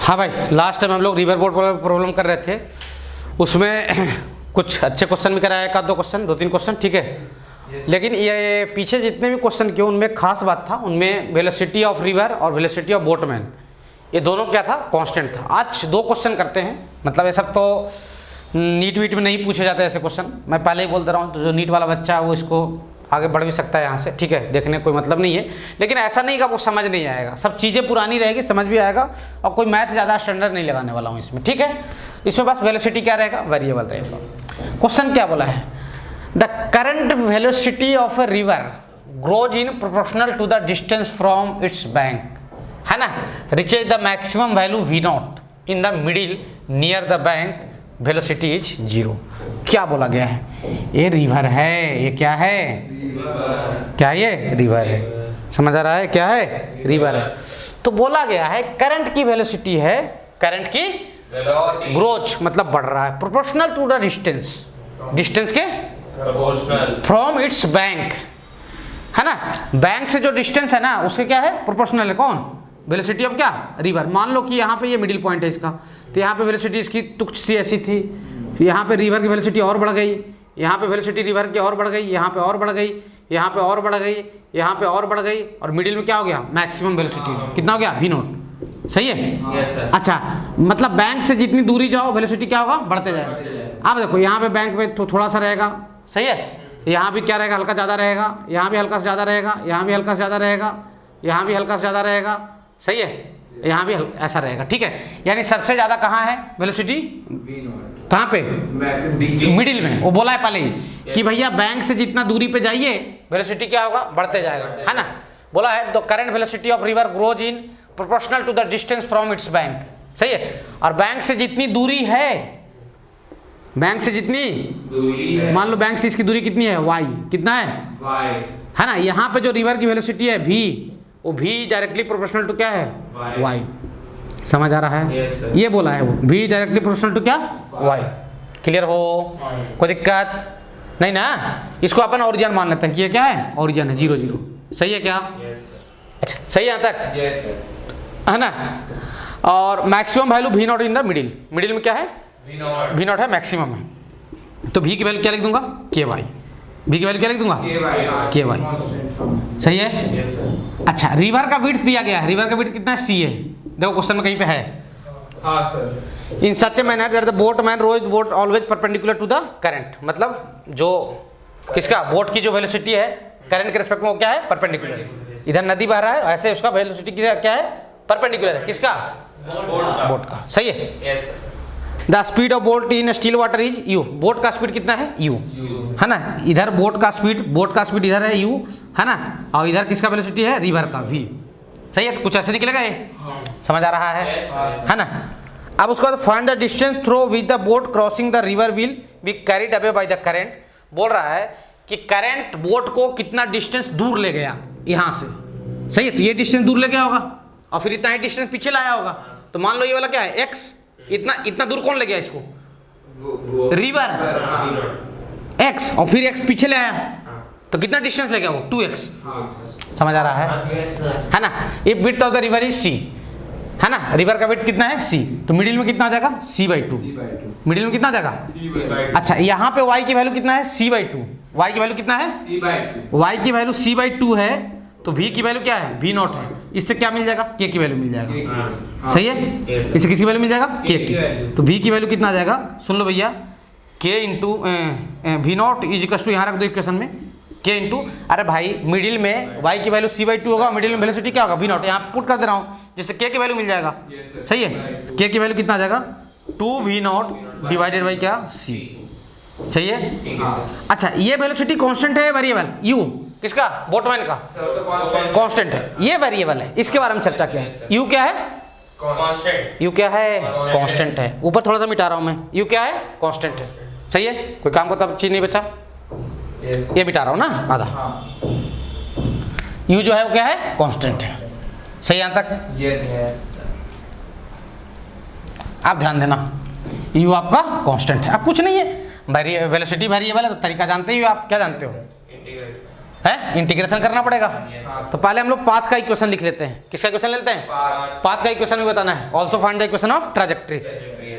हाँ भाई, last time हम लोग रिवर बोर्ड प्रॉब्लम कर रहे थे, उसमें कुछ अच्छे क्वेश्चन भी कराया, एक आध दो क्वेश्चन, 2-3 क्वेश्चन, ठीक है। लेकिन ये पीछे जितने भी क्वेश्चन किए उनमें खास बात था, उनमें वेलोसिटी ऑफ रिवर और वेलोसिटी ऑफ बोटमैन, ये दोनों क्या था, कांस्टेंट था। आज 2 क्वेश्चन करते हैं, मतलब ये सब तो नीट वीट में नहीं पूछे जाते ऐसे क्वेश्चन, मैं पहले ही बोल दे रहा हूँ। तो जो नीट वाला बच्चा है वो इसको आगे बढ़ भी सकता है यहाँ से, ठीक है, देखने कोई मतलब नहीं है। लेकिन ऐसा नहीं का वो समझ नहीं आएगा, सब चीज़ें पुरानी रहेगी, समझ भी आएगा, और कोई मैथ ज़्यादा स्टैंडर्ड नहीं लगाने वाला हूँ इसमें, ठीक है। इसमें बस वेलोसिटी क्या रहेगा, वेरिएबल रहेगा। क्वेश्चन क्या बोला है, the current velocity of a river grows in proportional to the distance from its bank, है ना, reaches the maximum value v naught in the middle near the bank, velocity is 0। क्या बोला गया है, ये रिवर है, ये क्या है, क्या ये रिवर है, समझ आ रहा है, क्या है, रिवर है। तो बोला गया है करंट की वेलोसिटी है, करंट की ग्रोथ मतलब बढ़ रहा है, proportional to the distance, distance के फ्रॉम इट्स बैंक, है ना, बैंक से जो डिस्टेंस है ना उसके क्या है, प्रोपोर्शनल है, कौन, वेलोसिटी ऑफ क्या, रिवर। मान लो कि यहाँ पे ये मिडिल पॉइंट है इसका, तो यहाँ पे वेलोसिटी इसकी कुछ सी ऐसी थी, यहाँ पे रिवर की वेलोसिटी और बढ़ गई, यहाँ पे वेलोसिटी रिवर की और बढ़ गई, यहाँ पे और बढ़ गई, यहाँ पे और बढ़ गई, यहाँ पे और बढ़ गई, और मिडिल में क्या हो गया, मैक्सिमम वेलोसिटी कितना हो गया, वी नॉट, सही है। yes, अच्छा, मतलब बैंक से जितनी दूरी जाओ वेलोसिटी क्या होगा, बढ़ते जाएगा। अब देखो यहाँ पे बैंक में तो थोड़ा सा रहेगा, सही है, यहाँ भी क्या रहेगा, हल्का ज़्यादा रहेगा, यहाँ भी हल्का से ज़्यादा रहेगा, यहाँ भी हल्का से ज़्यादा रहेगा, यहाँ भी हल्का से ज़्यादा रहेगा, सही है, यहाँ भी ऐसा रहेगा, ठीक है। यानी सबसे ज़्यादा कहाँ है वेलोसिटी, कहाँ पे, मिडिल में। वो बोला है पहले ही कि भैया बैंक से जितना दूरी पे जाइए वेलोसिटी क्या होगा, बढ़ते जाएगा, है ना, बोला है। तो current velocity of river grows in proportional to the distance from its bank, सही है। और बैंक से जितनी दूरी है, बैंक से जितनी दूरी, मान लो बैंक से इसकी दूरी कितनी है, y, कितना है, है ना। यहाँ पे जो रिवर की वेलोसिटी है v, वो v डायरेक्टली प्रोपोर्शनल टू क्या है, y, समझ आ रहा है। yes, ये बोला है वो, v डायरेक्टली प्रोपोर्शनल टू क्या, y। क्लियर हो, कोई दिक्कत नहीं ना। इसको अपन ओरिजिन मान लेते हैं कि ये क्या है, ओरिजिन है, 0 0, सही है क्या, अच्छा सही है यहाँ तक, है ना। और maximum value v naught in the middle, middle में क्या है, वी नॉट है, मैक्सिमम है। तो v की वैल्यू क्या लिख दूंगा, के वाई, v की वैल्यू क्या लिख दूंगा, के वाई, सही है। अच्छा, रिवर का विड्थ दिया गया है, रिवर का विड्थ कितना है, c है, देखो क्वेश्चन में कहीं पे है, हाँ sir. In such a manner that the boat man rows boat always perpendicular to the current, मतलब जो किसका, बोट की जो वेलोसिटी है करंट के रिस्पेक्ट में वो क्या है, परपेंडिकुलर है। इधर नदी बह रहा है, ऐसे उसका वेलोसिटी क्या है, परपेंडिकुलर है, किसका, बोट का, सही है। The speed of boat in still water is u, boat का स्पीड कितना है, u, है ना। इधर बोट का स्पीड इधर है u, है ना, और इधर किसका वेलोसिटी है, रिवर का v, सही है। तो कुछ ऐसे निकलेगा ये, समझ आ रहा है ना। अब उसके बाद find the distance through with the boat crossing the river will be carried away by the current, बोल रहा है कि करंट बोट को कितना डिस्टेंस दूर ले गया यहाँ से, सही है। तो ये डिस्टेंस दूर ले गया होगा, और फिर इतना ही डिस्टेंस पीछे लाया होगा। तो मान लो ये वाला क्या है, x, इतना दूर कौन ले गया इसको, रिवर, x, और फिर x पीछे ले आया, तो कितना डिस्टेंस ले गया वो, 2x, समझ आ रहा है ना। ये width of the river is c, है ना, रिवर का विड्थ कितना है, c, तो मिडिल में कितना आ जाएगा, c/2, मिडिल में कितना आ जाएगा। अच्छा, यहाँ पे y की वैल्यू कितना है, c/2, y की वैल्यू कितना है, y की वैल्यू c/2 है, तो v की वैल्यू क्या है, v नॉट है। इससे क्या मिल जाएगा, k की वैल्यू मिल जाएगा, सही है। इससे किसी वैल्यू मिल जाएगा, k की, तो v की वैल्यू कितना आ जाएगा, सुन लो भैया, k into v naught is equal to, यहाँ रख दो इक्वेशन में, k इंटू, अरे भाई मिडिल में y की वैल्यू c/2 होगा, मिडिल में वेलोसिटी क्या होगा, वी नॉट, यहाँ पुट कर दे रहा हूँ, जिससे k की वैल्यू मिल जाएगा, सही है। k की वैल्यू कितना आ जाएगा, 2v0 डिवाइडेड बाई क्या, c, सही है। अच्छा, ये वेलोसिटी कांस्टेंट है, वेरिएबल u, किसका, बोटमैन का, कांस्टेंट है, ये वेरिएबल है, इसके बारे में चर्चा किया है। u क्या है, कांस्टेंट, u क्या है, कांस्टेंट है। ऊपर थोड़ा सा मिटा रहा हूँ मैं, u क्या है, कांस्टेंट है, सही है। कोई काम का तब चीज नहीं बचा, ये मिटा रहा हूँ ना आधा, u जो है वो क्या है, कांस्टेंट है, सही यहाँ तक। आप ध्यान देना, u आपका कांस्टेंट है, अब कुछ नहीं है, वेलोसिटी वेरिएबल है, तो तरीका जानते ही हो आप, क्या जानते हो, है, इंटीग्रेशन करना पड़ेगा। तो पहले हम लोग पाथ का इक्वेशन लिख लेते हैं। किसका इक्वेशन लेते हैं? पाथ का इक्वेशन भी बताना है। Also find the equation of trajectory.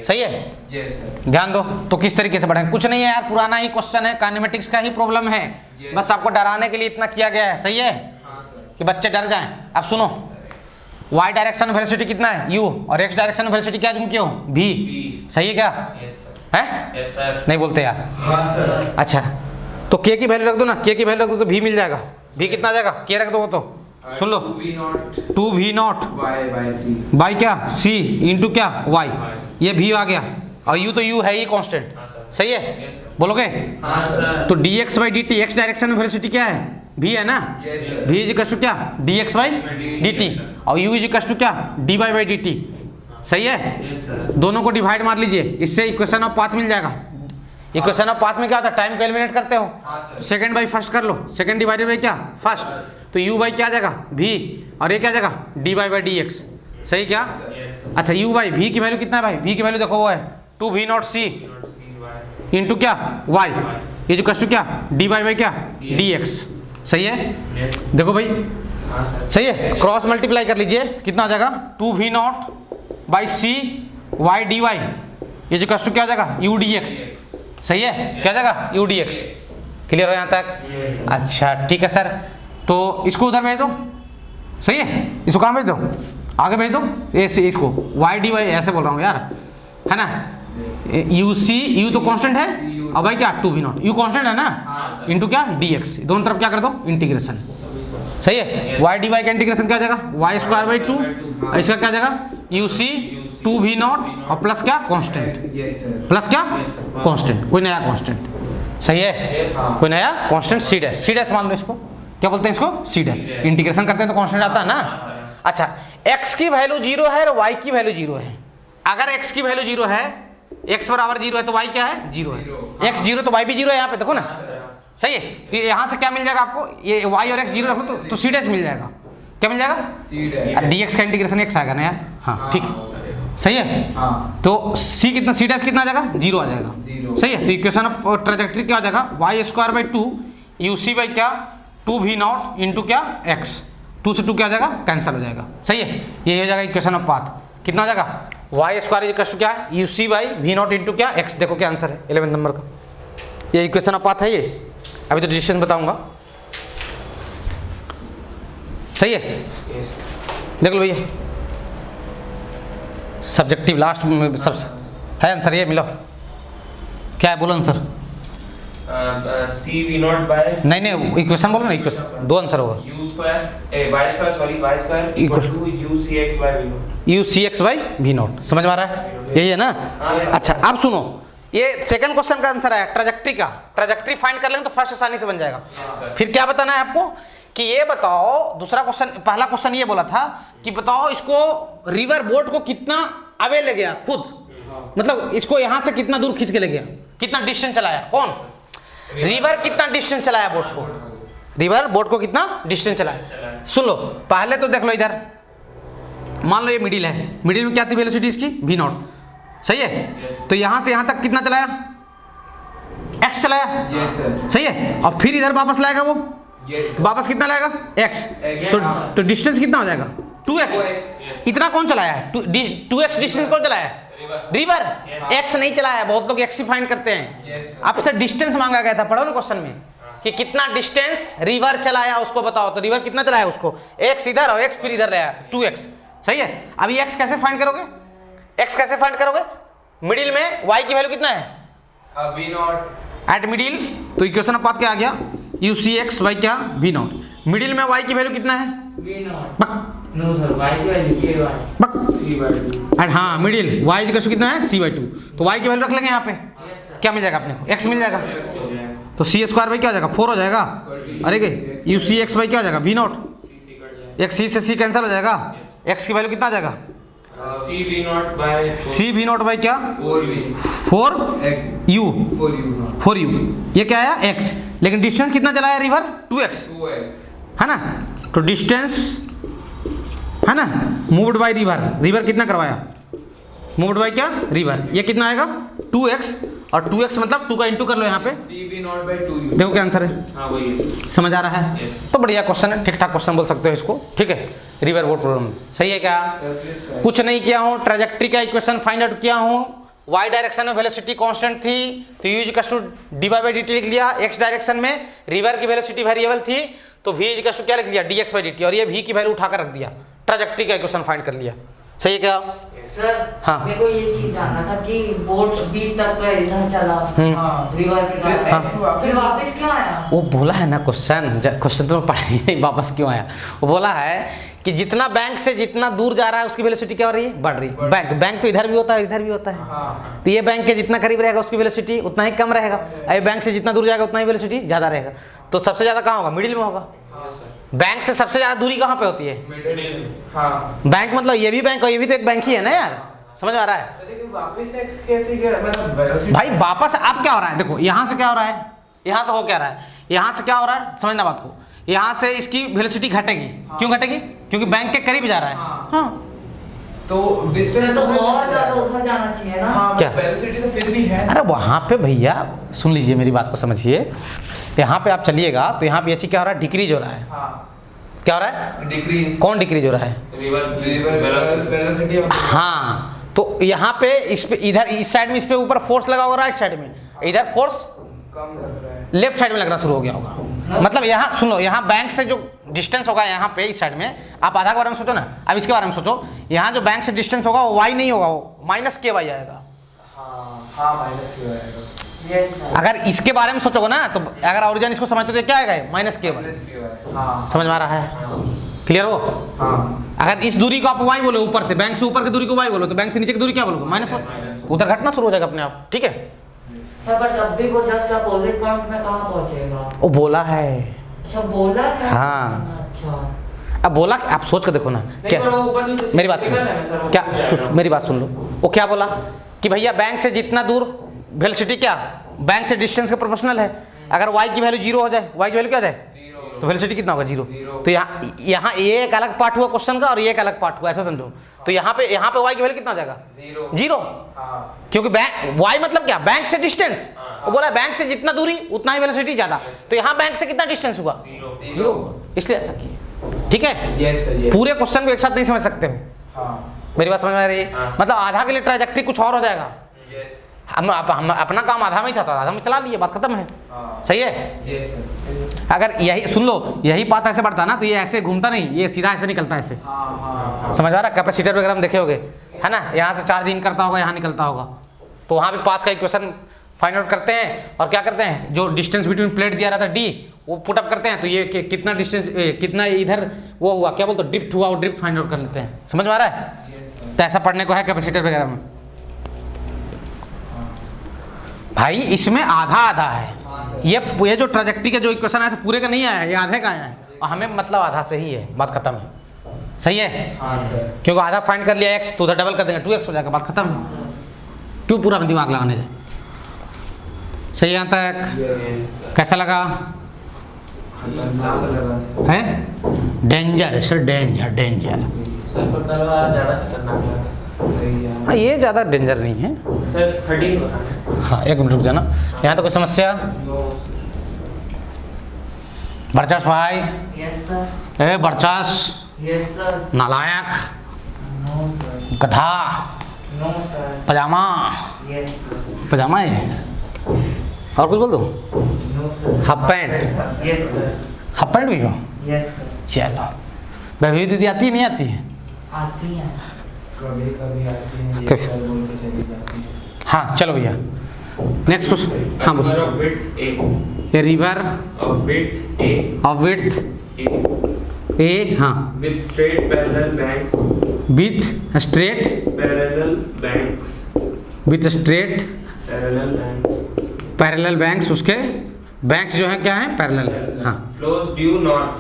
सही है, Yes, sir. ध्यान दो। तो किस तरीके से बढ़ाएंगे? कुछ नहीं है यार, पुराना ही क्वेश्चन है, काइनेमेटिक्स का ही प्रॉब्लम है। बस आपको डराने के लिए इतना किया गया है। सही है, हाँ सर। कि बच्चे डर जाएं। अब सुनो, y डायरेक्शन वेलोसिटी कितना है? u, और x डायरेक्शन वेलोसिटी क्या तुम क्यों? v। सही है क्या? है? Yes, sir. नहीं बोलते यार। हाँ सर। अच्छा, तो k की वैल्यू रख दो ना, k की वैल्यू रख दो तो v मिल जाएगा। v कितना आ जाएगा? k रख दो तो सुन लो, 2v not by c by क्या? c इंटू क्या? y। ये v आ गया, और u तो u है ही कांस्टेंट। सही है, बोलोगे? हाँ सर। तो dx by dt, x direction में वेलोसिटी क्या है? v है ना? Yes, sir. v is equal to क्या? dx बाई dt, और u इज इक्वल टू क्या? dy by dt। सही है, Yes, sir. दोनों को डिवाइड मार लीजिए, इससे इक्वेशन ऑफ पाथ मिल जाएगा। इक्वेशन ऑफ पाथ में क्या होता है? टाइम को एलिमिनेट करते हो, हाँ सर। सेकंड बाई फर्स्ट कर लो, सेकंड डिवाइडेड बाई क्या? फर्स्ट। तो u बाई क्या आ जाएगा? v, और ये क्या आ जाएगा? dy by dx। सही क्या? Yes, sir. अच्छा, u बाई v की वैल्यू कितना है भाई? v की वैल्यू देखो, वो है 2v नॉट c इंटू क्या? y, ये जो कष्ट क्या? dy बाई क्या? dx। सही है, Yes. देखो भाई, हाँ सर। सही है, क्रॉस मल्टीप्लाई कर लीजिए, कितना आ जाएगा? 2v naught by c y d y, ये जो कष्ट क्या आ जाएगा? u dx। सही है, क्या आ जाएगा? u dx। क्लियर हो यहाँ तक? अच्छा ठीक है सर, तो इसको उधर भेज दो। सही है, इसको कहाँ भेज दो? आगे भेज दो, ऐसे इसको वाई डी वाई ऐसे बोल रहा हूँ यार, है ना? यू सी, यू तो कांस्टेंट है, और भाई क्या? 2v नॉट, यू कांस्टेंट है ना, इंटू क्या? dx। दोनों तरफ क्या कर दो? इंटीग्रेशन। सही है, वाई डी वाई का इंटीग्रेशन क्या आ जाएगा? वाई स्क्वायर बाई 2, इसका क्या आ जाएगा? यू सी 2v नॉट और प्लस क्या? Constant, Yes, sir. प्लस क्या? कांस्टेंट, कोई नया कांस्टेंट। सही है, Yes, sir. कोई नया constant c dash. C dash मान लो इसको, क्या बोलते हैं इसको? C dash. इंटीग्रेशन करते हैं तो कांस्टेंट आता है ना। अच्छा, x की वैल्यू 0 है और y की वैल्यू 0 है। अगर x की वैल्यू 0 है, x बराबर 0 है, तो y क्या है? 0 है। x 0 तो y भी 0 है, यहाँ पे देखो ना। सही है, तो यहाँ से क्या मिल जाएगा आपको? ये y और x 0 रखो तो सी डैश मिल जाएगा। क्या मिल जाएगा? C dash. dx का इंटीग्रेशन x आएगा ना यार। हाँ ठीक है, सही है। हाँ। तो c कितना? सी डैश कितना आ जाएगा? 0 आ जाएगा। 0. सही है, तो इक्वेशन ऑफ ट्रैजेक्टरी क्या हो जाएगा? Y square by 2 u c by क्या? 2v नॉट इंटू क्या? x। 2 से 2 क्या आ जाएगा? कैंसिल हो जाएगा। सही है, ये हो जाएगा इक्वेशन ऑफ पाथ। कितना हो जाएगा? वाई स्क्वायर इक्वल टू क्या है? U c by v naught into क्या? x। देखो क्या आंसर है 11 नंबर का, ये इक्वेशन ऑफ पाथ है ये। अभी तो डिसीजन बताऊंगा। सही है, Yes. देख लो भैया, सब्जेक्टिव लास्ट में सब है आंसर। ये मिलो, क्या है? बोलो answer. C v naught by नहीं नहीं, इक्वेशन बोलो ना, इक्वेशन। दो आंसर होगा। u square y square sorry y square equal to u c x by v naught. U c x by v naught. समझ में आ रहा है? यही है ना? अच्छा, अब सुनो, ये सेकंड क्वेश्चन का आंसर है ट्रैजेक्टरी का। ट्रैजेक्टरी फाइंड कर लेंगे तो फर्स्ट आसानी से बन जाएगा। फिर क्या बताना है आपको कि ये बताओ, दूसरा क्वेश्चन, पहला क्वेश्चन ये बोला था कि बताओ इसको रिवर बोट को कितना अवे ले गया खुद, मतलब इसको यहां से कितना दूर खींच के ले गया, कितना डिस्टेंस चलाया? कौन? रिवर कितना डिस्टेंस चलाया बोट को? रिवर बोट को कितना डिस्टेंस चलाया? सुन लो, पहले तो देख लो इधर, मान लो ये मिडिल है, मिडिल में क्या थी वेलोसिटी इसकी? v not. सही है, तो यहां से यहां तक कितना चलाया? x चलाया। Yes, sir. सही है, और फिर इधर वापस लाएगा वो, Yes. वापस कितना लाएगा? x। तो डिस्टेंस कितना हो जाएगा? 2x। इतना कौन चलाया है? 2x डिस्टेंस कौन चलाया है? रिवर। x नहीं चलाया, बहुत लोग x ही फाइंड करते हैं। आपसे डिस्टेंस मांगा गया था, पढ़ो ना क्वेश्चन में कि कितना डिस्टेंस रिवर चलाया उसको बताओ। तो रिवर कितना चलाया उसको? x इधर और x फिर इधर लाया 2x। सही है, अभी x कैसे फाइंड करोगे? x कैसे फाइंड करोगे? मिडिल में y की वैल्यू कितना है? v naught एट मिडिल, तो इक्वेशन ऑफ पाथ क्या आ गया? यू सी एक्स बाई क्या? We naught. मिडिल में y की वैल्यू कितना है? v naught बक no sir y की वैल्यू k y बक c by 2. एंड हाँ, मिडिल y इक्वल कितना है? c by 2। तो y की वैल्यू रख लेंगे यहाँ पे, क्या मिल जाएगा अपने को? x मिल जाएगा। तो सी स्क्वायर बाई क्या हो जाएगा? 4 हो जाएगा। अरे के यू सी एक्स बाई क्या हो जाएगा? V not. एक सी से सी कैंसिल हो जाएगा, x की वैल्यू कितना आ जाएगा? c v naught by c v naught by क्या? 4v 4 x you, 4u 4 you. ये क्या आया? x। लेकिन डिस्टेंस कितना चलाया रिवर? 2x, 2x है ना? तो डिस्टेंस है ना, मूव्ड बाय रिवर। रिवर कितना करवाया? मूव्ड बाय क्या? रिवर। ये कितना आएगा? 2x और 2x मतलब 2 का इंटू कर लो यहाँ पे, dv नॉट बाय 2u। देखो क्या आंसर है, हाँ वही है। समझ आ रहा है? Yes. तो बढ़िया क्वेश्चन है, ठीक ठाक क्वेश्चन बोल सकते हो इसको, ठीक है। रिवर बोर्ड प्रॉब्लम सही है क्या? कुछ नहीं किया हूँ, ट्रेजेक्ट्री का इक्वेशन फाइंड आउट किया हूँ, y डायरेक्शन में वेलोसिटी कांस्टेंट थी तो u equals to d by dt लिख लिया, x डायरेक्शन में रिवर की वेलोसिटी वेरिएबल थी तो v इक्वल्स टू क्या लिख लिया, dx बाई dt, और ये v की वैल्यू उठाकर रख दिया, ट्रेजेक्ट्री का इक्वेशन फाइंड कर लिया, सही है क्या? सर हाँ। मेरे को ये चीज जानना था कि बोट 20 तक का इधर चला रिवर के साथ, हाँ। फिर वापस क्यों आया? वो बोला है ना क्वेश्चन तो पढ़ा ही नहीं, वापस क्यों आया? वो बोला है कि जितना बैंक से जितना दूर जा रहा है उसकी वेलोसिटी क्या हो रही है, बढ़ रही है। बैंक तो इधर भी होता है इधर भी होता है, तो ये बैंक के जितना करीब रहेगा उसकी वेलोसिटी उतना ही कम रहेगा, ये बैंक से जितना दूर जाएगा उतना ही वेलोसिटी ज़्यादा रहेगा। तो सबसे ज़्यादा कहाँ होगा, मिडिल में होगा। बैंक से सबसे ज़्यादा दूरी कहाँ पे होती है, हाँ। बैंक मतलब ये भी बैंक और ये भी तो एक बैंक ही है ना यार, समझ में आ रहा है? लेकिन वापस x कैसे गया, मतलब वेलोसिटी भाई वापस अब क्या हो रहा है, देखो यहाँ से क्या हो रहा है, यहाँ से हो क्या रहा है, यहाँ से क्या हो रहा है, समझना बात को, यहाँ से इसकी वेलोसिटी घटेगी। हाँ। क्यों घटेगी? क्योंकि बैंक के करीब जा रहा है। हाँ। हाँ। तो डिस्टेंस तो और ज्यादा उधर जाना चाहिए ना। हाँ, क्या? वेलोसिटी तो फिर भी है। अरे वहाँ पे भैया सुन लीजिए मेरी बात को समझिए, यहाँ पे आप चलिएगा तो यहाँ पे अच्छी क्या हो रहा है, डिक्रीज हो रहा है। हाँ, क्या हो रहा है, डिक्रीज। कौन डिक्रीज हो रहा है? River velocity. हाँ, तो यहाँ पे इस पे इधर इस साइड में इस पे ऊपर फोर्स लगा होगा, राइट साइड में इधर फोर्स कम लग रहा है। लेफ्ट साइड में लगना शुरू हो गया होगा। मतलब यहाँ सुन लो, यहाँ बैंक से जो डिस्टेंस होगा यहाँ पे इस साइड में, आप आधा के बारे में सोचो ना, अब इसके बारे में सोचो, यहाँ जो बैंक से डिस्टेंस होगा वो y नहीं होगा, वो माइनस के वाई आएगा। हाँ हाँ, माइनस क्यों आएगा? Yes, sir. अगर इसके बारे में सोचोगे ना तो अगर ओरिजिन इसको समझते तो क्या आएगा, माइनस के वाई। माइनस क्यों आएगा? हाँ समझ में आ रहा है? क्लियर हो? हाँ। अगर इस दूरी को आप y बोलो, ऊपर से बैंक से ऊपर की दूरी को y बोलो, तो बैंक से नीचे की दूरी क्या बोलोगे, माइनस माइनस। उधर घटना शुरू हो जाएगा अपने आप, ठीक है। सर पर तब भी वो जस्ट अपोजिट पॉइंट में कहाँ पहुँचेगा? वो बोला है। अच्छा बोला है। हाँ। अच्छा। अब बोला, आप सोच कर देखो ना क्या, पर वो ऊपर नीचे मेरी बात सिग्नल है सर, सुनो, वो क्या क्या है? मेरी बात सुन लो, वो क्या बोला कि भैया बैंक से जितना दूर वेलोसिटी क्या बैंक से डिस्टेंस के प्रोपोर्शनल है, अगर y की वैल्यू 0 हो जाए, y की वैल्यू क्या हो जाए, जीरो। तो वेलोसिटी कितना होगा, 0। Zero। तो यहाँ ये एक अलग पार्ट हुआ क्वेश्चन का और ये एक अलग पार्ट हुआ, ऐसा समझो। तो यहाँ पे y की वैल्यू कितना हो जाएगा, जीरो। 0, हाँ। क्योंकि बैंक y मतलब क्या, बैंक से डिस्टेंस, वो बोला बैंक से जितना दूरी उतना ही वेलोसिटी ज्यादा, तो यहाँ बैंक से कितना डिस्टेंस हुआ, जीरो। 0, इसलिए ऐसा किया, ठीक है। Yes sir, yes. पूरे क्वेश्चन को एक साथ नहीं समझ सकते हो, हाँ। मेरी बात समझ में आ रही है? हाँ। मतलब आधा के लिए ट्रांजैक्टरी कुछ और हो जाएगा, यस। हम अपना काम आधा में ही था तो आधा में चला लिए, बात खत्म है, हाँ। सही है। Yes sir. अगर यही सुन लो, यही बात ऐसे बढ़ता ना तो ये ऐसे घूमता नहीं, ये सीधा ऐसे निकलता है ऐसे, हाँ हाँ। समझ आ रहा है? कैपेसिटर वगैरह हम देखे होगे है ना, यहाँ से चार्ज इन करता होगा, यहाँ निकलता होगा, तो वहाँ भी पाथ का इक्वेशन फाइंड आउट करते हैं और क्या करते हैं, जो डिस्टेंस बिटवीन प्लेट दिया रहता है d, वो पुट अप करते हैं, तो ये कितना डिस्टेंस कितना इधर वो हुआ, क्या बोलते, ड्रिफ्ट हुआ, वो ड्रिफ्ट फाइंड आउट कर लेते हैं, समझ में आ रहा है? तो ऐसा पढ़ने को है कैपेसिटर वगैरह में। भाई इसमें आधा आधा है, ये जो ट्रांजैक्टरी का जो इक्वेशन आया था पूरे का नहीं आया है, ये आधे का आया है, और हमें मतलब आधा से ही है, बात खत्म है, सही है। हाँ सर। क्योंकि आधा फाइंड कर लिया x तो उधर डबल कर देंगे 2x हो जाएगा, बात खत्म है। क्यों पूरा में दिमाग लगाने जाए, सही यहाँ तक यस। कैसा लगा है? Danger sir, danger danger. Sir पर कल वाला ज़्यादा खतरनाक लगा। हाँ ये ज़्यादा डेंजर नहीं है। सर 13 बताना। हाँ एक मिनट रुक जाना, यहाँ तो कोई समस्या? बरचास भाई, यस सर। ए बरचास, यस सर। नालायक, नो सर। गधा, नो सर। पजामा, यस सर। पजामा है, और कुछ बोल दो, no sir. Half pant, yes sir. Half pant भी हो, यस सर। चलो। वैभवी दीदी आती है नहीं आती है? आती हैं। कभी कभी आती हैं, ये कभी। सर बोल के चली जाती हैं। हाँ चलो भैया नेक्स्ट क्वेश्चन। हाँ River बोलो। of width A, a river of width A, of width A, ए, हाँ, with straight parallel banks, with straight, parallel banks, with straight parallel banks, parallel banks, उसके बैंक्स जो है क्या है, पैरेलल है, हाँ। flows due north,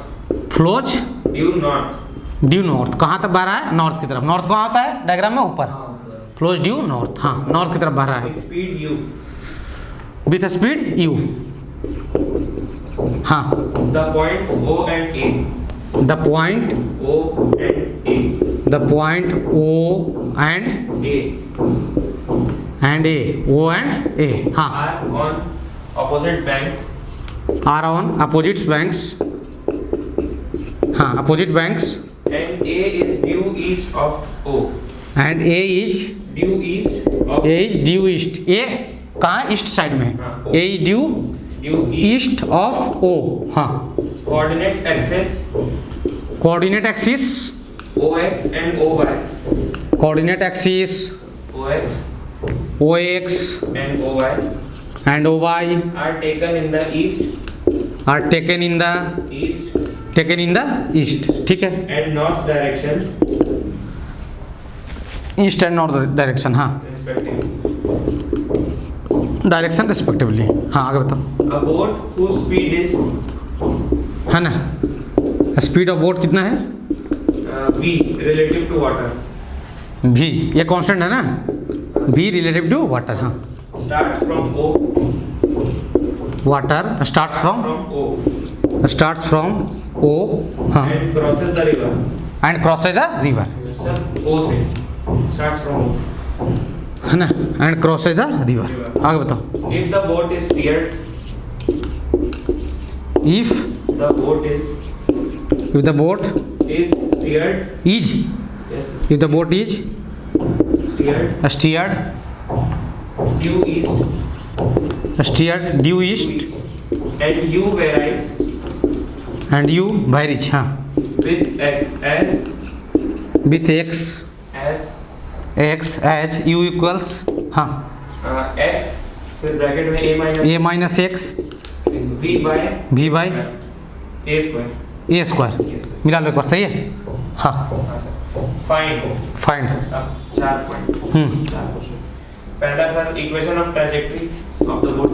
flows due north, due north, कहाँ तक बह रहा है, नॉर्थ की तरफ। नॉर्थ कहाँ होता है डायग्राम में, ऊपर। फ्लोज ड्यू नॉर्थ, हाँ नॉर्थ की तरफ बह रहा है, with speed u, with speed u, हाँ। the points O and A, the point, O and A, the point O and A, and A, O and A, हाँ, are on opposite banks are on opposite banks, हाँ, opposite banks, and A is due east of O. And A is Due east of due east, A कहाँ east side में हाँ, है, O. A is due due east. East of O, हाँ, Coordinate axis coordinate axis, OX and OY. Coordinate axis OX O X and OY and O Y are taken in the east, are taken in the east, ठीक है, and north directions east and north direction, हाँ, respectively. Direction respectively, हाँ, आगे बताओ, A boat whose speed is है ना, speed of boat कितना है, V relative to water. भी, ये कांस्टेंट है ना, भी रिलेटिव टू वाटर, हाँ, Starts from O. Water starts From O from O, हाँ, and crosses the river. And crosses the river, Sir, O से starts from O. है ना, and crosses the river, आगे बताओ, If the boat is steered, if the boat is the boat steered. Is, Yes, if the boat is steered steered due east. Due east And U varies and U varies, हाँ, with X with X as as U equals, हाँ, X फिर bracket में A minus A minus X V by भी by A square. A square, Yes, sir. मिला लो एक बार, सही है, हाँ, हाँ सर. Find. फाइंड, अब 4 पॉइंट. 4 क्वेश्चन. पहला sir equation of trajectory of the boat.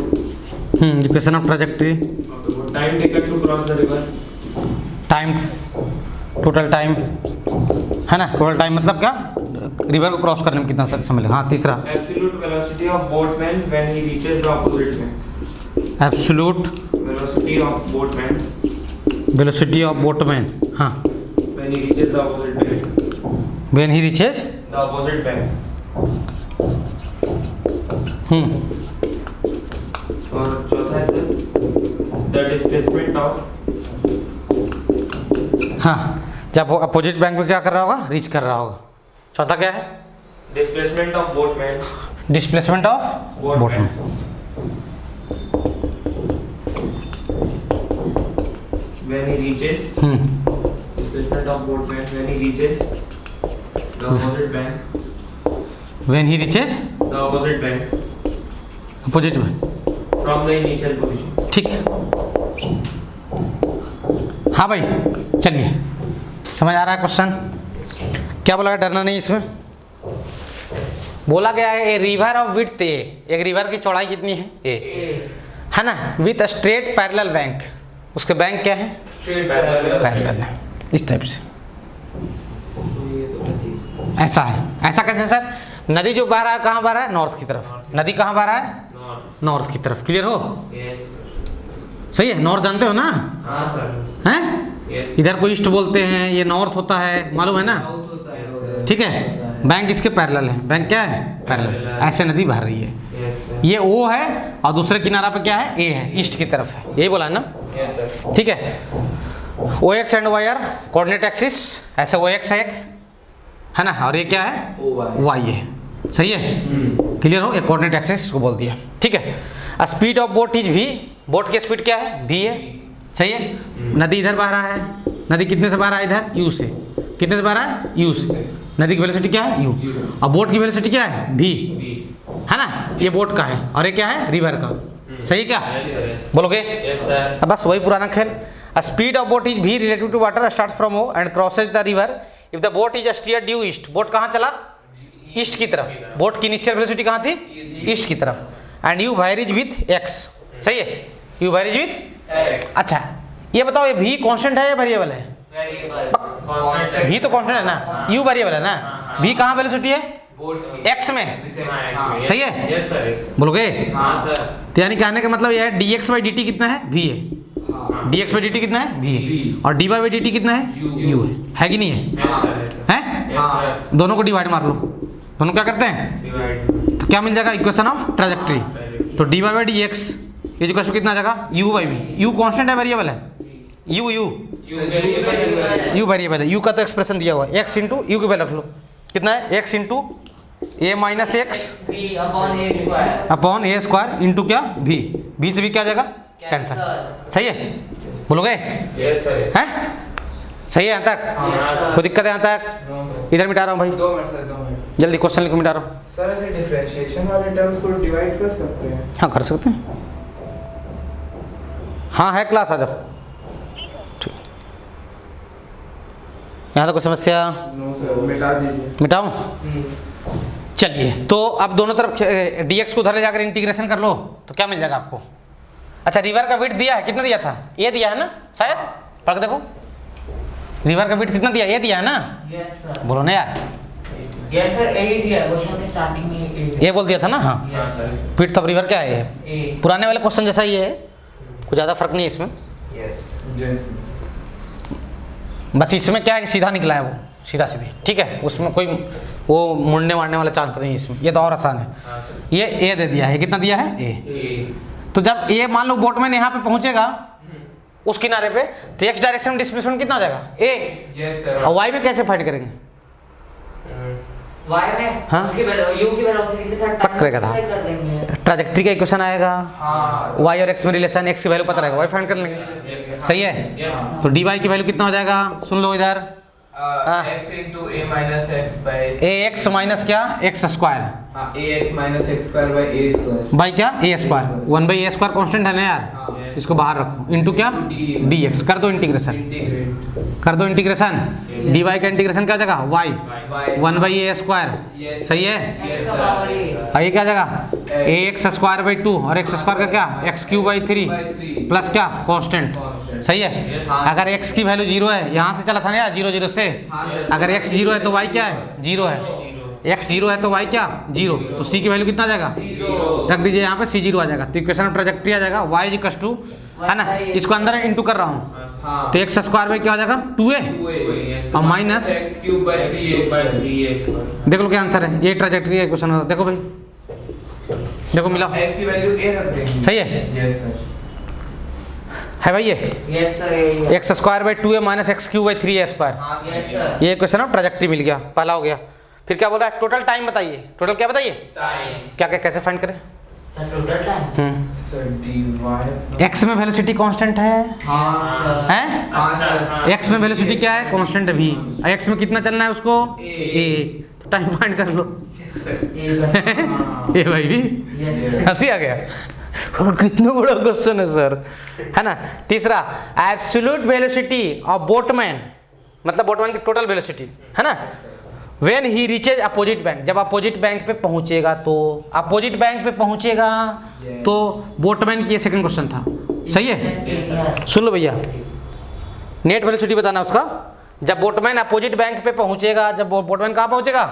Equation of trajectory, time taken to cross the river. Time, total time, है ना, टोटल टाइम मतलब क्या, रिवर को क्रॉस करने में कितना समय लगा, हाँ, तीसरा, Absolute velocity of boatman when he reaches the opposite bank. Absolute Velocity of boatman velocity of boatman, हाँ, when he reaches the opposite bank. When he reaches, The opposite bank. और चौथा है सर the displacement of हाँ, जब वो opposite bank में क्या कर रहा होगा, रीच कर रहा होगा, चौथा क्या है, displacement of boatman displacement of boatman, when he reaches displacement of boatman when he reaches the opposite bank. When he reaches The opposite bank opposite bank, from the initial position. ठीक है, हाँ भाई, चलिए, समझ आ रहा है क्वेश्चन, क्या बोला है, डरना नहीं इसमें, बोला गया है ए रिवर ऑफ विड्थ ए, एक रिवर की चौड़ाई कितनी है, ए, है ना, विथ स्ट्रेट पैरेलल बैंक, उसके बैंक क्या है, Straight parallel. पैरेलल है, इस टाइप से, ऐसा है, ऐसा कैसे सर, नदी जो बह रहा है कहाँ बह रहा है, नॉर्थ की तरफ, नदी कहाँ बह रहा है, North. नॉर्थ की तरफ, क्लियर हो, Yes, sir. सही है, नॉर्थ जानते हो ना, हाँ सर. हैं, Yes. इधर को ईस्ट बोलते हैं, ये नॉर्थ होता है, मालूम है ना, ठीक है, बैंक इसके पैरेलल है, बैंक क्या है, पैरेलल, ऐसे नदी बह रही है, Yes, sir. ये ओ है और दूसरे किनारा पे क्या है, ए है, ईस्ट की तरफ है, यही बोला है ना, Yes, sir. ठीक है, O X and Y are coordinate axis, ऐसे ओ एक्स है एक, है ना, और ये क्या है, वाई है, सही है, क्लियर हो, एक कोऑर्डिनेट एक्सिस इसको बोल दिया, ठीक है, स्पीड ऑफ बोट इज भी, बोट की स्पीड क्या है, भी है, सही है, नदी इधर बह रहा है, नदी कितने से बह रहा है, इधर यू से, कितने से बह रहा है, यू से, नदी की वेलोसिटी क्या है, यू, और बोट की वेलोसिटी क्या है, भी, B. है ना, ये बोट का है और ये क्या है, रिवर का, सही क्या, Yes, sir. Yes. बोलोगे, Yes, sir. अब बस वही पुराना खेल, speed of boat is v relative to water start from O and crosses the river if the boat is steer due east, boat कहाँ चला, ईस्ट की तरफ, बोट की इनिशियल वेलोसिटी कहाँ थी, ईस्ट की तरफ, एंड यू वायरिज विथ एक्स, सही है, यू वायरिज विथ, X. अच्छा, ये बताओ ये भी कांस्टेंट है या वेरिएबल है, Constant है. भी तो कांस्टेंट है ना, यू वेरिएबल है ना, भी कहाँ वेलोसिटी है, एक्स में, हाँ, X. सही है? Yes, sir. Yes, sir. बोलोगे, हाँ सर. तो यानी कहने का मतलब यह है d x by D t कितना है, भी है, d x by D t कितना है, भी है, और d y by D t कितना है, यू है कि नहीं है, Yes, sir. Yes, sir. हैं, Yes, sir. दोनों को डिवाइड मार लो, दोनों क्या करते हैं, Divide. तो क्या मिल जाएगा इक्वेशन ऑफ ट्रैजेक्टरी। तो d y by D x is equal to कितना आ जाएगा u by v. U constant है वेरिएबल है, यू वेरिएबल है, यू का तो एक्सप्रेशन दिया हुआ है, एक्स इंटू यू की वैल्यू रख लो कितना है x into a minus x upon a square into क्या भी, भी से भी क्या आ जाएगा कैंसर। सही है बोलोगे यस सर। हैं? सही है यहाँ तक? कोई दिक्कत है यहाँ तक? इधर मिटा रहा हूँ भाई, 2 मिनट सर, 2 मिनट। जल्दी क्वेश्चन लिखो, मिटा रहा हूँ। सर ऐसे डिफरेंशिएशन वाले टर्म्स को डिवाइड कर सकते हैं? हाँ कर सकते हैं, हाँ है क्लास आ जाओ। ठीक, यहाँ तो कोई समस्या? नो सर, मिटा दीजिए। मिटाऊँ? चलिए तो अब दोनों तरफ dx को उधर ले जाकर इंटीग्रेशन कर लो तो क्या मिल जाएगा आपको। अच्छा रिवर का विड्थ दिया है, कितना दिया था? ये दिया है ना शायद, पढ़ के देखो रिवर का विड्थ कितना दिया, ये दिया है ना? यस सर, बोलो ना यार, यस सर, ए दिया क्वेश्चन के स्टार्टिंग में ये बोल दिया था ना। हाँ yes sir, width of river क्या है? ए पुराने वाले क्वेश्चन जैसा ही है, कुछ ज़्यादा फर्क नहीं है इसमें, यस। बस इसमें क्या है कि सीधा निकला है वो, सीधा सीधी, ठीक है, उसमें कोई वो मुड़ने मारने वाला चांस नहीं है इसमें, ये तो और आसान है। ये ए दे दिया है, कितना दिया है? ए। तो जब ए मान लो बोटमैन यहाँ पे पहुंचेगा उस किनारे पे, तो एक्स डायरेक्शन में डिस्प्लेसमेंट कितना हो जाएगा? ए। Yes sir. और वाई में कैसे फाइट करेंगे? वाई में हाँ? उसकी यू की वेलोसिटी के साथ पक करेगा था। कर देंगे। ट्रैजेक्टरी का इक्वेशन आएगा, हाँ। वाई और एक्स में रिलेशन, एक्स की वैल्यू पता रहेगा, वाई फाइंड कर लेंगे। सही है, तो डी वाई की वैल्यू कितना हो जाएगा? सुन लो इधर, x into a minus x by A x minus क्या एक्स स्क्वायर, हाँ ax minus x square by a square। By क्या ए स्क्वायर, 1/a स्क्वायर कॉन्स्टेंट है ना यार, हाँ। इसको बाहर रखो, इंटू क्या डी एक्स, कर दो इंटीग्रेशन, इंटीग्रेट कर दो इंटीग्रेशन, डी वाई का इंटीग्रेशन क्या जाएगा? Y y 1/a square. Yes। सही है, एक्स का पावर ए और ये क्या जाएगा? ए एक्स स्क्वायर बाई 2 और एक्स स्क्वायर का क्या एक्स क्यूब बाई 3 प्लस क्या कांस्टेंट। सही है, अगर एक्स की वैल्यू 0 है, यहाँ से चला था ना यार 0 0 से, अगर एक्स 0 है तो वाई क्या है? 0 है, एक्स 0 है तो वाई क्या 0, तो सी की वैल्यू कितना आ जाएगा? रख दीजिए यहाँ पे, सी 0 आ जाएगा, तो इक्वेशन ऑफ ट्रैजेक्टरी आ जाएगा वाई इक्वल्स टू, है ना, इसको अंदर इंटू कर रहा हूँ, हाँ तो एक्स स्क्वायर बाई क्या हो जाएगा 2a 2a और minus x cube by 3a। देख लो क्या आंसर है, ये ट्रैजेक्टरी का इक्वेशन होगा, देखो भाई देखो मिला, x की वैल्यू a रख देंगे। सही है, यस सर। है भाई ये yes sir, A x square by 2a minus x cube by 3a square, हाँ यस सर, ये इक्वेशन ऑफ ट्रैजेक्टरी मिल गया, पहला हो गया। फिर क्या बोल रहा है? टोटल टाइम बताइए, टोटल क्या बताइए, टाइम क्या क्या कैसे फाइंड करें? Sir total time sir dy x में वेलोसिटी कांस्टेंट है, हाँ हैं? हाँ सर। एक्स में वेलोसिटी क्या है? कांस्टेंट है भी, एक्स में कितना चलना है उसको? A। ए, तो टाइम फाइंड कर लो। ए सर, ये भाई भी यस हंसी आ गया, और कितना बड़ा क्वेश्चन है सर, है ना। तीसरा, एब्सोल्यूट वेलोसिटी ऑफ बोटमैन, मतलब बोटमैन की टोटल वेलोसिटी, है ना, when he reaches opposite bank, जब अपोजिट बैंक पे पहुंचेगा, तो अपोजिट बैंक पे पहुंचेगा तो बोटमैन की, सेकंड क्वेश्चन था, सही है। सुन लो भैया, नेट वेलोसिटी बताना उसका, जब बोटमैन अपोजिट बैंक पे पहुंचेगा, जब बोटमैन कहाँ पहुंचेगा?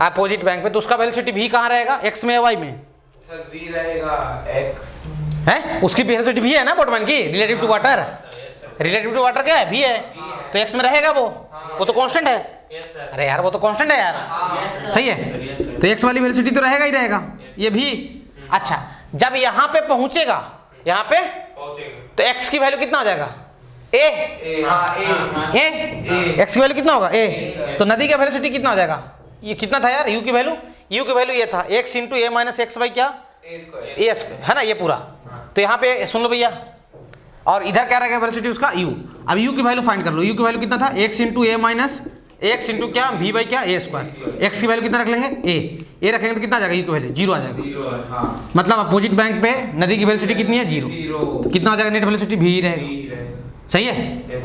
अपोजिट बैंक पे, तो उसका वेलोसिटी भी कहाँ रहेगा? एक्स में या वाई में? सर v रहेगा x। है, उसकी वेलोसिटी भी है ना बोटमैन की, relative to water, relative to water क्या है? भी है, तो एक्स में रहेगा वो तो कांस्टेंट है। अरे यार वो तो कांस्टेंट है यार, सही है, तो एक्स वाली वेलोसिटी तो रहेगा ही रहेगा, ये भी। अच्छा, जब यहाँ पे पहुंचेगा, यहाँ पे तो एक्स की वैल्यू कितना हो जाएगा? ए, हाँ a ए, एक्स की वैल्यू कितना होगा? ए, तो नदी का वेलोसिटी कितना हो जाएगा? ये कितना था यार? यू की वैल्यू, यू की वैल्यू ये था x into a minus x by क्या a square। ए, है ना, ये पूरा। तो यहाँ पे सुन लो भैया, और इधर क्या रहेगा वेलोसिटी उसका? यू। अब यू की वैल्यू फाइंड कर लो, यू की वैल्यू कितना था? X into a minus x into क्या वी बाई क्या ए स्क्वायर। एक्स की वैल्यू कितना रख लेंगे? ए रखेंगे तो कितना आ जाएगा? यू की वैल्यू 0 आ जाएगा, 0 हाँ। मतलब अपोजिट बैंक पे नदी की वेलोसिटी कितनी है? 0। 0 तो कितना हो जाएगा नेट वेलोसिटी? भी रहेगा, सही है,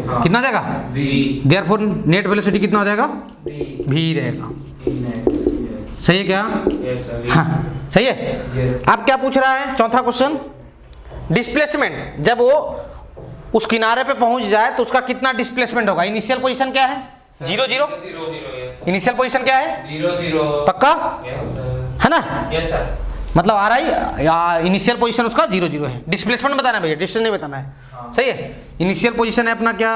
हाँ। कितना हो जाएगा? v देयरफॉर नेट वेलोसिटी कितना हो जाएगा? बी भी रहेगा, yes। सही है क्या? हाँ सही है। Yes। अब क्या पूछ रहा है? चौथा क्वेश्चन, डिस्प्लेसमेंट, जब वो उस किनारे पे पहुंच जाए तो उसका कितना डिस्प्लेसमेंट होगा? इनिशियल पोजीशन क्या है? 0 0, इनिशियल पोजीशन क्या है? 0 0 पक्का है ना, यस सर। मतलब आ रहा है इनिशियल पोजीशन उसका 0 0 है। डिस्प्लेसमेंट बताना है भैया, डिस्टेंस नहीं बताना है, हाँ। सही है। इनिशियल पोजीशन है अपना क्या?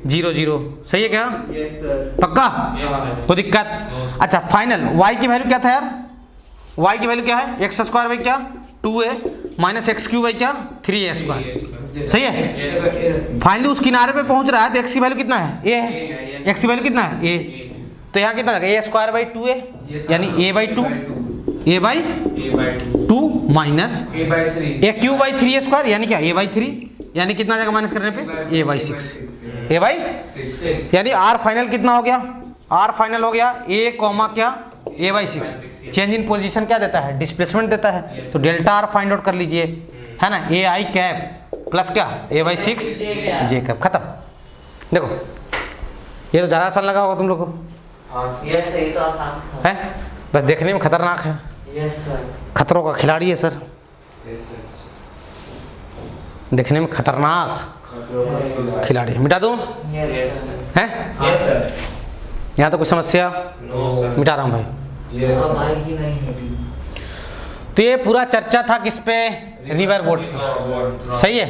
0 0, सही है क्या? Yes sir. पक्का, यस सर। कोई दिक्कत? अच्छा फाइनल वाई की वैल्यू क्या था यार? y की वैल्यू क्या है, एक्स स्क्वायर बाई क्या 2a minus x Q by क्या 3a स्क्वायर। सही है। फाइनली उस किनारे पे पहुंच रहा है तो x की वैल्यू कितना है, a है। x की वैल्यू कितना है, a। तो यहाँ कितना लगा, a स्क्वायर बाई 2a यानी a by 2, a by 2 minus a Q by 3a square यानी क्या, a बाई 3 यानी कितना जाएगा माइनस करने पे, a बाई 6, a बाई यानी r फाइनल कितना हो गया, r फाइनल हो गया a कॉमा क्या a by 6। Change in position क्या देता है, डिस्प्लेसमेंट देता है। तो डेल्टा आर फाइंड आउट कर लीजिए, है ना, ए आई कैप प्लस क्या a बाई 6 जे कैप, खत्म। देखो ये तो ज़्यादा आसान लगा होगा तुम लोग को, यस सर, ये तो आसान था। है बस देखने में खतरनाक है, यस सर। खतरों का खिलाड़ी है सर, देखने में खतरनाक खिलाड़ी। मिटा दूँ यस सर। है, Yes sir. यहाँ तो कोई समस्या, No sir. मिटा रहा हूँ भाई। अब आएगी नहीं है। तो ये पूरा चर्चा था किस पे, रिवर बोट पे, सही है।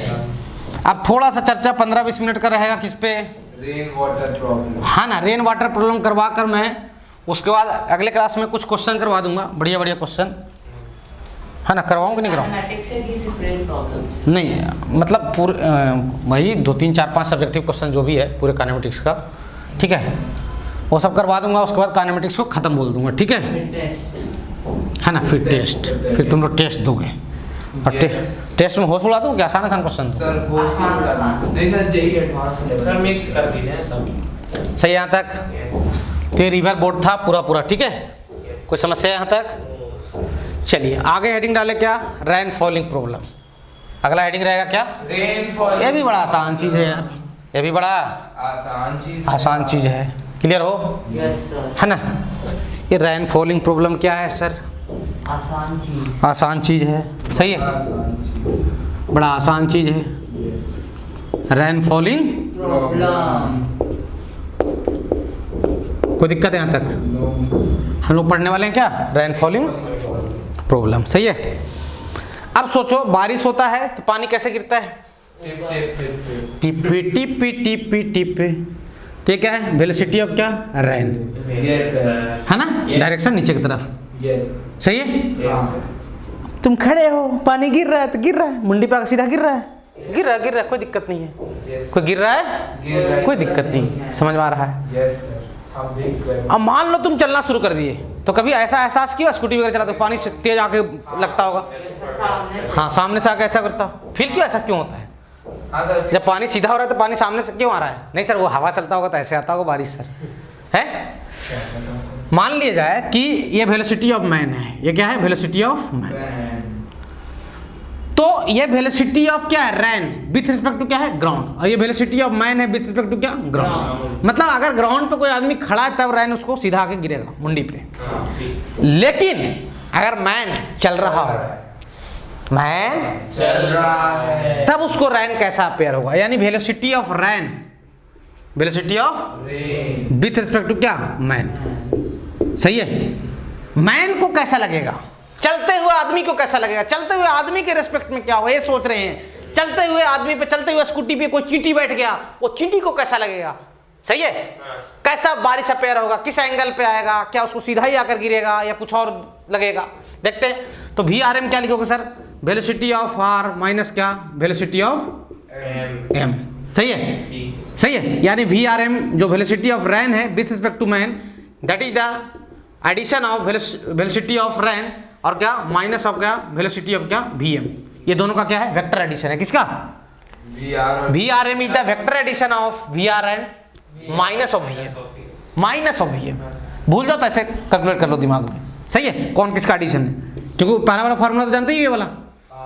अब थोड़ा सा चर्चा 15-20 मिनट का रहेगा किस पे, रेन वाटर प्रॉब्लम। हाँ ना, रेन वाटर प्रॉब्लम करवा कर मैं उसके बाद अगले क्लास में कुछ क्वेश्चन करवा दूंगा, बढ़िया बढ़िया क्वेश्चन, है ना, करवाऊँ कि नहीं करवाऊँ। मैथमेटिक्स से ही सिर्फ रेन प्रॉब्लम। नहीं मतलब पूरे वही 2, 3, 4, 5 सब्जेक्टिव क्वेश्चन जो भी है पूरे काइनेमेटिक्स का, ठीक है, वो सब करवा दूंगा। उसके बाद काइनेमेटिक्स को ख़त्म बोल दूंगा, ठीक है ना। फिर टेस्ट, फिर तुम लोग टेस्ट दोगे और टेस्ट में होश उड़ा दूँ क्या, आसान क्वेश्चन दो। सर वो नहीं sir, JEE advance sir mix कर दीजिए सब। सही यहाँ तक। Yes. तो ये रिवर बोर्ड था पूरा, ठीक है, कोई समस्या यहाँ तक। चलिए आगे हेडिंग डाले क्या, रेन फॉलिंग प्रॉब्लम। अगला हेडिंग रहेगा क्या, रेनफॉल। ये भी बड़ा आसान चीज़ है यार, ये भी बड़ा आसान चीज़ है, क्लियर हो, यस सर। है ना। ये रेन फॉलिंग प्रॉब्लम क्या है सर, आसान चीज। आसान चीज़ है, सही है, बड़ा आसान चीज़ है रेन फॉलिंग। प्रॉब्लम। कोई दिक्कत है यहाँ तक, हम लोग पढ़ने वाले हैं क्या, रेन फॉलिंग प्रॉब्लम, सही है। अब सोचो बारिश होता है तो पानी कैसे गिरता है, टिपी टिपी टिपी टिपी। तो ये क्या है, वेलोसिटी ऑफ क्या, रेन, है ना, डायरेक्शन नीचे की तरफ, सही है। तुम खड़े हो, पानी गिर रहा है तो गिर रहा है, मुंडी पे आकर सीधा गिर रहा है, गिर रहा है, कोई दिक्कत नहीं है, कोई गिर रहा है, कोई दिक्कत नहीं, समझ में आ रहा है। अब मान लो तुम चलना शुरू कर दिए, तो कभी ऐसा एहसास किया स्कूटी वगैरह चलाते पानी से तेज आके लगता होगा, हाँ सामने से आके ऐसा करता, फील क्यों, ऐसा क्यों होता है, जब पानी सीधा हो रहा है तो पानी सामने से क्यों आ रहा है, नहीं सर वो हवा चलता होगा तो ऐसे आता होगा बारिश सर, है। मान लिया जाए कि ये वेलोसिटी ऑफ मैन है, ये क्या है, वेलोसिटी ऑफ मैन, तो ये वेलोसिटी ऑफ क्या है, रेन विथ रिस्पेक्ट टू क्या है, ग्राउंड, और ये वेलोसिटी ऑफ मैन है विथ रिस्पेक्ट टू क्या, ग्राउंड। मतलब अगर ग्राउंड पे कोई आदमी खड़ा है तब रेन उसको सीधा आके गिरेगा मुंडी पे, लेकिन अगर मैन चल रहा हो, मैन चल रहा है, तब उसको रेन कैसा अपेयर होगा, यानी velocity of rain, velocity of with respect to क्या, मैन, सही है। मैन को कैसा लगेगा, चलते हुए आदमी को कैसा लगेगा, चलते हुए आदमी के रिस्पेक्ट में क्या होगा, ये सोच रहे हैं। चलते हुए आदमी पे, चलते हुए स्कूटी पे कोई चींटी बैठ गया, वो चींटी को कैसा लगेगा, सही है। कैसा बारिश अपेयर होगा, किस एंगल पे आएगा, क्या उसको सीधा ही आकर गिरेगा या कुछ और लगेगा, देखते हैं। तो वी आर एम क्या लिखोगे sir, velocity of R minus क्या, वेलोसिटी ऑफ एम, सही है, सही है। यानी वी आर एम जो वेलोसिटी ऑफ रेन है with respect to man, that is the addition of velocity of rain और क्या, माइनस ऑफ क्या, वेलोसिटी ऑफ क्या, वी एम। ये दोनों का क्या है, वेक्टर एडिशन है, किसका, V R M is the vector addition of V R N minus of V M, minus of V M. भूल जाओ तो ऐसे कैलकुलेट कर लो दिमाग में, सही है, कौन किसका एडिशन है, क्योंकि पहला वाला फॉर्मूला तो जानते ही, ये वाला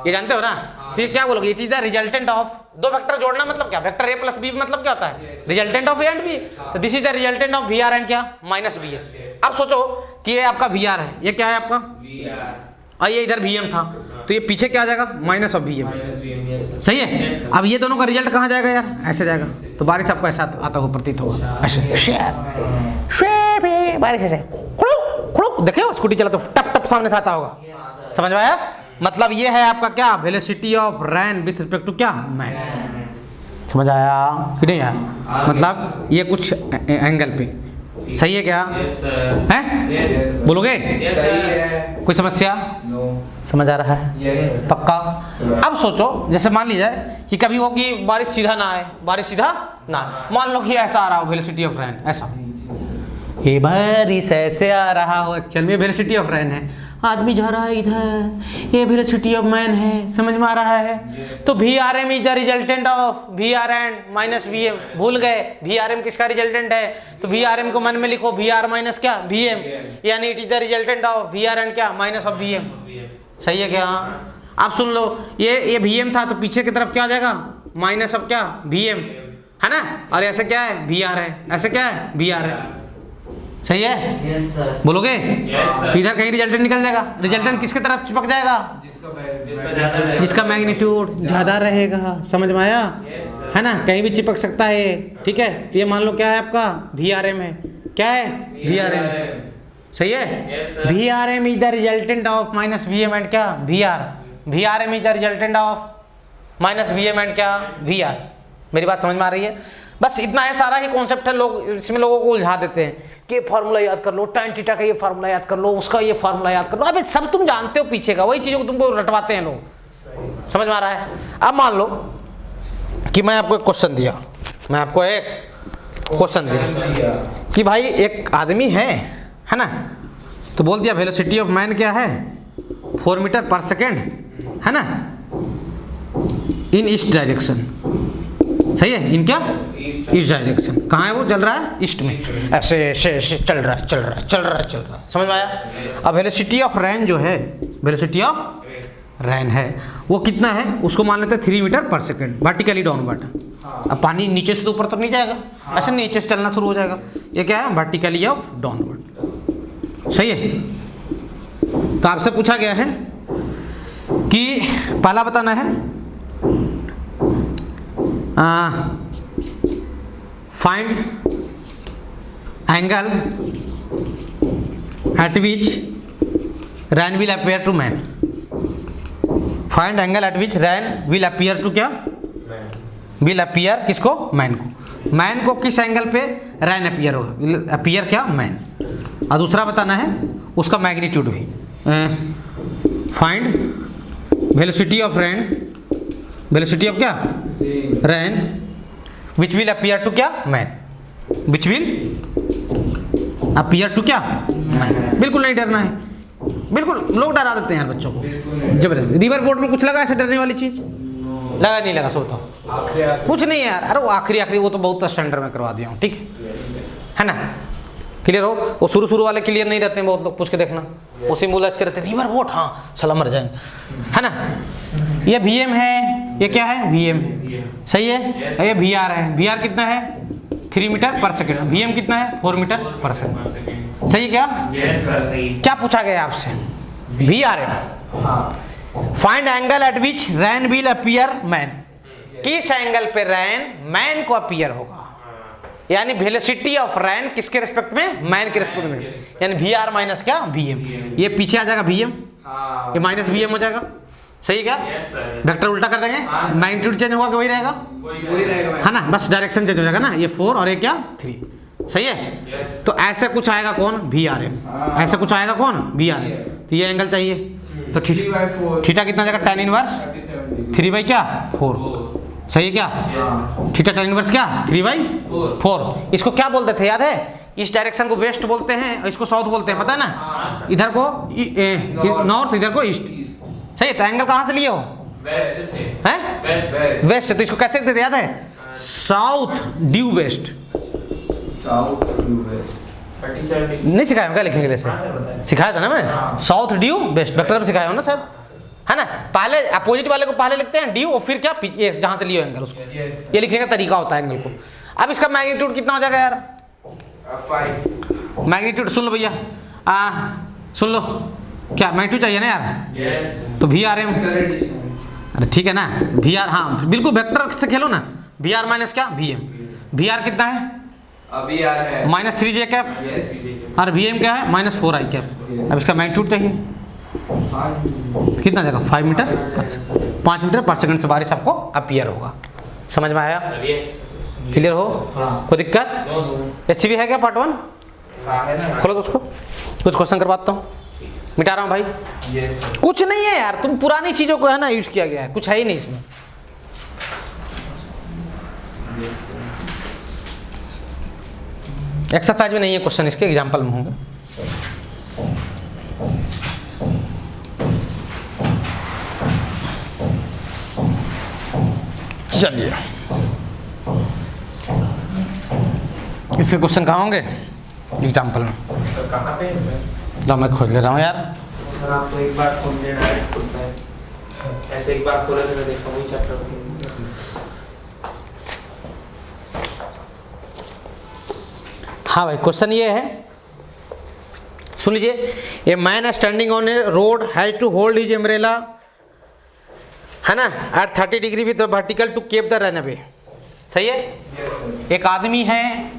ये जानते हो ना। तो ये क्या बोलोगे, it is the resultant of, दो वेक्टर जोड़ना मतलब क्या, वेक्टर ए प्लस बी मतलब क्या होता है, resultant of A and B. तो this is the resultant of V R and क्या, माइनस बी है। अब सोचो कि ये आपका वी आर है, ये क्या है आपका, और ये इधर वी एम था, तो ये पीछे क्या आ जाएगा, माइनस ऑफ वी एम, सही है। अब ये दोनों का रिजल्ट कहाँ जाएगा यार, ऐसे जाएगा। तो बारिश आपको ऐसा आता हुआ प्रतीत होगा, ऐसे बारिश ऐसे खुड़ुक खुड़ुक, देखे हो स्कूटी चला तो टप टप सामने से आता होगा, समझ में आया। मतलब ये है आपका क्या, velocity of rain with respect to क्या, मैन, समझ आया कि नहीं आया। मतलब ये कुछ एंगल पे, सही है क्या? Yes, sir. हैं? Yes. बोलोगे? Yes, सही sir. है। कोई समस्या? नो। समझ आ रहा है? यस। पक्का? अब सोचो, जैसे मान लीजिए कि कभी हो कि बारिश सीधा ना आए, बारिश सीधा ना आए। मान लो कि ऐसा आ रहा हो वेलोसिटी ऑफ रेन, ऐसा ये बारिश ऐसे आ रहा हो, एक्चुअल में वेलोसिटी ऑफ रेन है, आदमी जा रहा है इधर, ये वेलोसिटी ऑफ मैन है, समझ में आ रहा है? तो V R M is the resultant of V R N minus V M. भूल गए वी आर एम किसका रिजल्टेंट है? तो वी आर एम को मन में लिखो, वी आर माइनस क्या? वी एम, यानी it is the resultant of V R N क्या? Minus of V M. सही है क्या? आप सुन लो, ये वी एम था तो पीछे की तरफ क्या आ जाएगा? माइनस ऑफ क्या? वी एम, है ना? और ऐसे क्या है? वी आर है, ऐसे क्या है? वी आर है। सही है? Yes sir. बोलोगे? Yes, sir. तो इधर कहीं रिजल्टेंट निकल जाएगा, रिजल्टेंट किसके तरफ चिपक जाएगा? जिसका ज़्यादा रहेगा। जिसका मैग्नीट्यूड ज्यादा रहेगा। समझ में आया? Yes, sir. है ना? कहीं भी चिपक सकता है ये, ठीक है? तो ये मान लो क्या है आपका? वी आर एम है। क्या है? V R M. सही है? Yes, sir. V R M is the resultant of minus V M and क्या? V R. V R M is the resultant of minus V M and क्या? V R. मेरी बात समझ में आ रही है? बस इतना है, सारा ही कॉन्सेप्ट है। लोग इसमें लोगों को उलझा देते हैं कि फार्मूला याद कर लो, tan थीटा का ये फार्मूला याद कर लो, उसका ये फार्मूला याद कर लो। अबे सब तुम जानते हो पीछे का, वही चीज़ों को तुमको रटवाते हैं लोग। समझ में आ रहा है? अब मान लो कि मैं आपको एक क्वेश्चन दिया, मैं आपको एक क्वेश्चन दिया कि भाई एक आदमी है ना? तो बोल दिया वेलोसिटी ऑफ मैन क्या है? 4 मीटर पर सेकेंड, है ना? इन ईस्ट डायरेक्शन। सही है? इन क्या? East direction. कहाँ है वो? चल रहा है ईस्ट में, ऐसे ऐसे चल रहा है, चल रहा है, चल रहा है, चल रहा है। समझ में आया? अब वेलोसिटी ऑफ रेन जो है, वेलोसिटी ऑफ रेन है वो कितना है? उसको मान लेते हैं 3 मीटर पर सेकेंड, वर्टिकली डाउनवर्ड। अब पानी नीचे से तो ऊपर तक नहीं जाएगा, ऐसे नीचे से चलना शुरू हो जाएगा। ये क्या है? Vertically of downward. सही है? तो आपसे पूछा गया है कि पहला बताना है find angle at which rain will appear to man. Find angle at which rain will appear to क्या? विल अपीयर किसको? मैन को। मैन को किस एंगल पे रैन अपीयर होगा? विल अपीयर क्या? मैन। और दूसरा बताना है उसका मैग्नीट्यूड भी। Find velocity of rain, velocity of क्या? Rain which will appear to क्या? Man. Which will appear to क्या? मैन। बिल्कुल नहीं डरना है, बिल्कुल। लोग डरा देते हैं यार बच्चों को जबरदस्ती। रिवर बोर्ड में कुछ लगा ऐसे डरने वाली चीज? लगा नहीं लगा? सोता कुछ नहीं है यार। अरे वो आखिरी वो तो बहुत स्टैंडर्ड में करवा दिया हूँ, ठीक है ना? क्लियर हो? वो शुरू वाले क्लियर नहीं रहते हैं, बहुत लोग पूछ के देखना, उसी में उलझते रहते हैं। रिवर बोट, हाँ साला मर जाएंगे, है ना? ये वी एम है, ये क्या है? वी एम है। सही है? ये वी आर है। वी आर कितना है? 3 मीटर पर सेकेंड। वी एम कितना है? 4 मीटर पर सेकेंड। सही है क्या? Yes, sir, सही। क्या पूछा गया आपसे? V R M. Find angle at which rain will appear man. किस एंगल पे रैन मैन को अपीयर होगा? यानी वेलोसिटी ऑफ रैन किसके रिस्पेक्ट में? मैन के रिस्पेक्ट में। यानी वी आर माइनस क्या? V M. ये पीछे आ जाएगा वी एम, ये माइनस वी एम हो जाएगा। सही क्या? Yes, sir. वेक्टर उल्टा कर देंगे, मैग्नीट्यूड चेंज होगा कि वही रहेगा, वही रहेगा। है ना? बस डायरेक्शन चेंज हो जाएगा ना। ये 4 और ये क्या? 3। सही है? Yes. तो ऐसे कुछ आएगा कौन? V R M. ऐसे कुछ आएगा कौन? V R M. तो ये एंगल चाहिए, तो 3/4 थीटा कितना जाएगा? tan इनवर्स 3 बाई क्या? 4। सही है क्या? Yes. थीटा tan इनवर्स क्या? 3/4। इसको क्या बोलते थे याद है? इस डायरेक्शन को वेस्ट बोलते हैं और इसको साउथ बोलते हैं, पता है ना? इधर को नॉर्थ, इधर को ईस्ट। सही है? तो एंगल कहाँ से लिए हो? वेस्ट से। हैं? वेस्ट। वेस्ट। तो इसको कैसे लिखते थे याद है? South due west. South to west 37 degree. नहीं सिखाया क्या लिखने के लिए? हाँ, सर, बताया। सिखाया था ना मैं? साउथ ड्यू वेस्ट वेक्टर में सिखाया हो ना सर, है ना? पहले अपोजिट वाले को पहले लिखते हैं ड्यू और फिर क्या? ये जहाँ से लियो एंगल उसको, ये लिखने का तरीका होता है एंगल को। अब इसका मैग्नीट्यूड कितना हो जाएगा यार? 5। मैग्नीट्यूड सुन लो भैया, सुन लो, क्या मैग्नीट्यूड चाहिए ना यार? Yes. तो वी आर एम। एडिशन अरे ठीक है ना, वी आर, हाँ बिल्कुल वेक्टर से खेलो ना। वी आर माइनस क्या? V M. वी आर कितना है? अभी आ रहा है -3j कैप। यस और वी एम क्या है? -4i cap. अब इसका मैग्नीट्यूड चाहिए, कितना जाएगा? 5 मीटर पर सेकंड। 5 मीटर पर सेकंड से बारिश आपको अपीयर होगा। समझ में आया? Yes. क्लियर हो? हाँ। कोई दिक्कत? No, sir. HCV है क्या पार्ट 1? हाँ है ना। खोलो तो उसको, कुछ क्वेश्चन करवाता हूँ, मिटा रहा हूँ भाई। Yes sir. कुछ नहीं है यार, तुम पुरानी चीजों को है ना यूज किया गया है, कुछ है ही नहीं इसमें। एक्सरसाइज में नहीं है क्वेश्चन, इसके एग्जाम्पल में होंगे। चलिए, इसके क्वेश्चन कहाँ होंगे एग्जाम्पल में? तो कहाँ पे है इसमें? तो मैं खोज ले रहा हूँ यार। सर आपको एक बार खोल देना डायरेक्ट खुलता है, ऐसे एक बार खोले तो मैं देखा वही चैप्टर। हाँ भाई, क्वेश्चन ये है, सुन लीजिए। A man standing on a road has to hold his umbrella, है ना, at 30 degree with vertical to keep the rain away. सही है। Yes sir. एक आदमी है,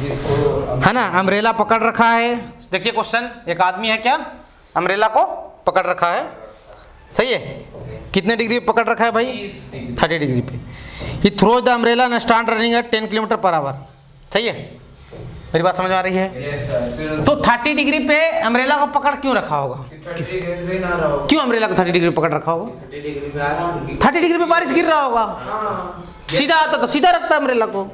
जिसको है ना, अम्ब्रेला पकड़ रखा है। देखिए क्वेश्चन, एक आदमी है क्या, अम्ब्रेला को पकड़ रखा है। सही है। कितने डिग्री पे पकड़ रखा है भाई? 30 डिग्री पे। He throws the umbrella and start running at 10 kilometre per hour. सही है, मेरी बात समझ में आ रही है? Yes sir. फिर तो 30 डिग्री पे अम्ब्रेला को पकड़ क्यों रखा होगा? 30 डिग्री ना रहो। क्यों अम्ब्रेला को 30 डिग्री पे पकड़ रखा होगा? 30 डिग्री पे आ रहा हूँ। 30 डिग्री पे बारिश गिर रहा होगा, हाँ। सीधा आता तो सीधा रखता है अम्ब्रेला को।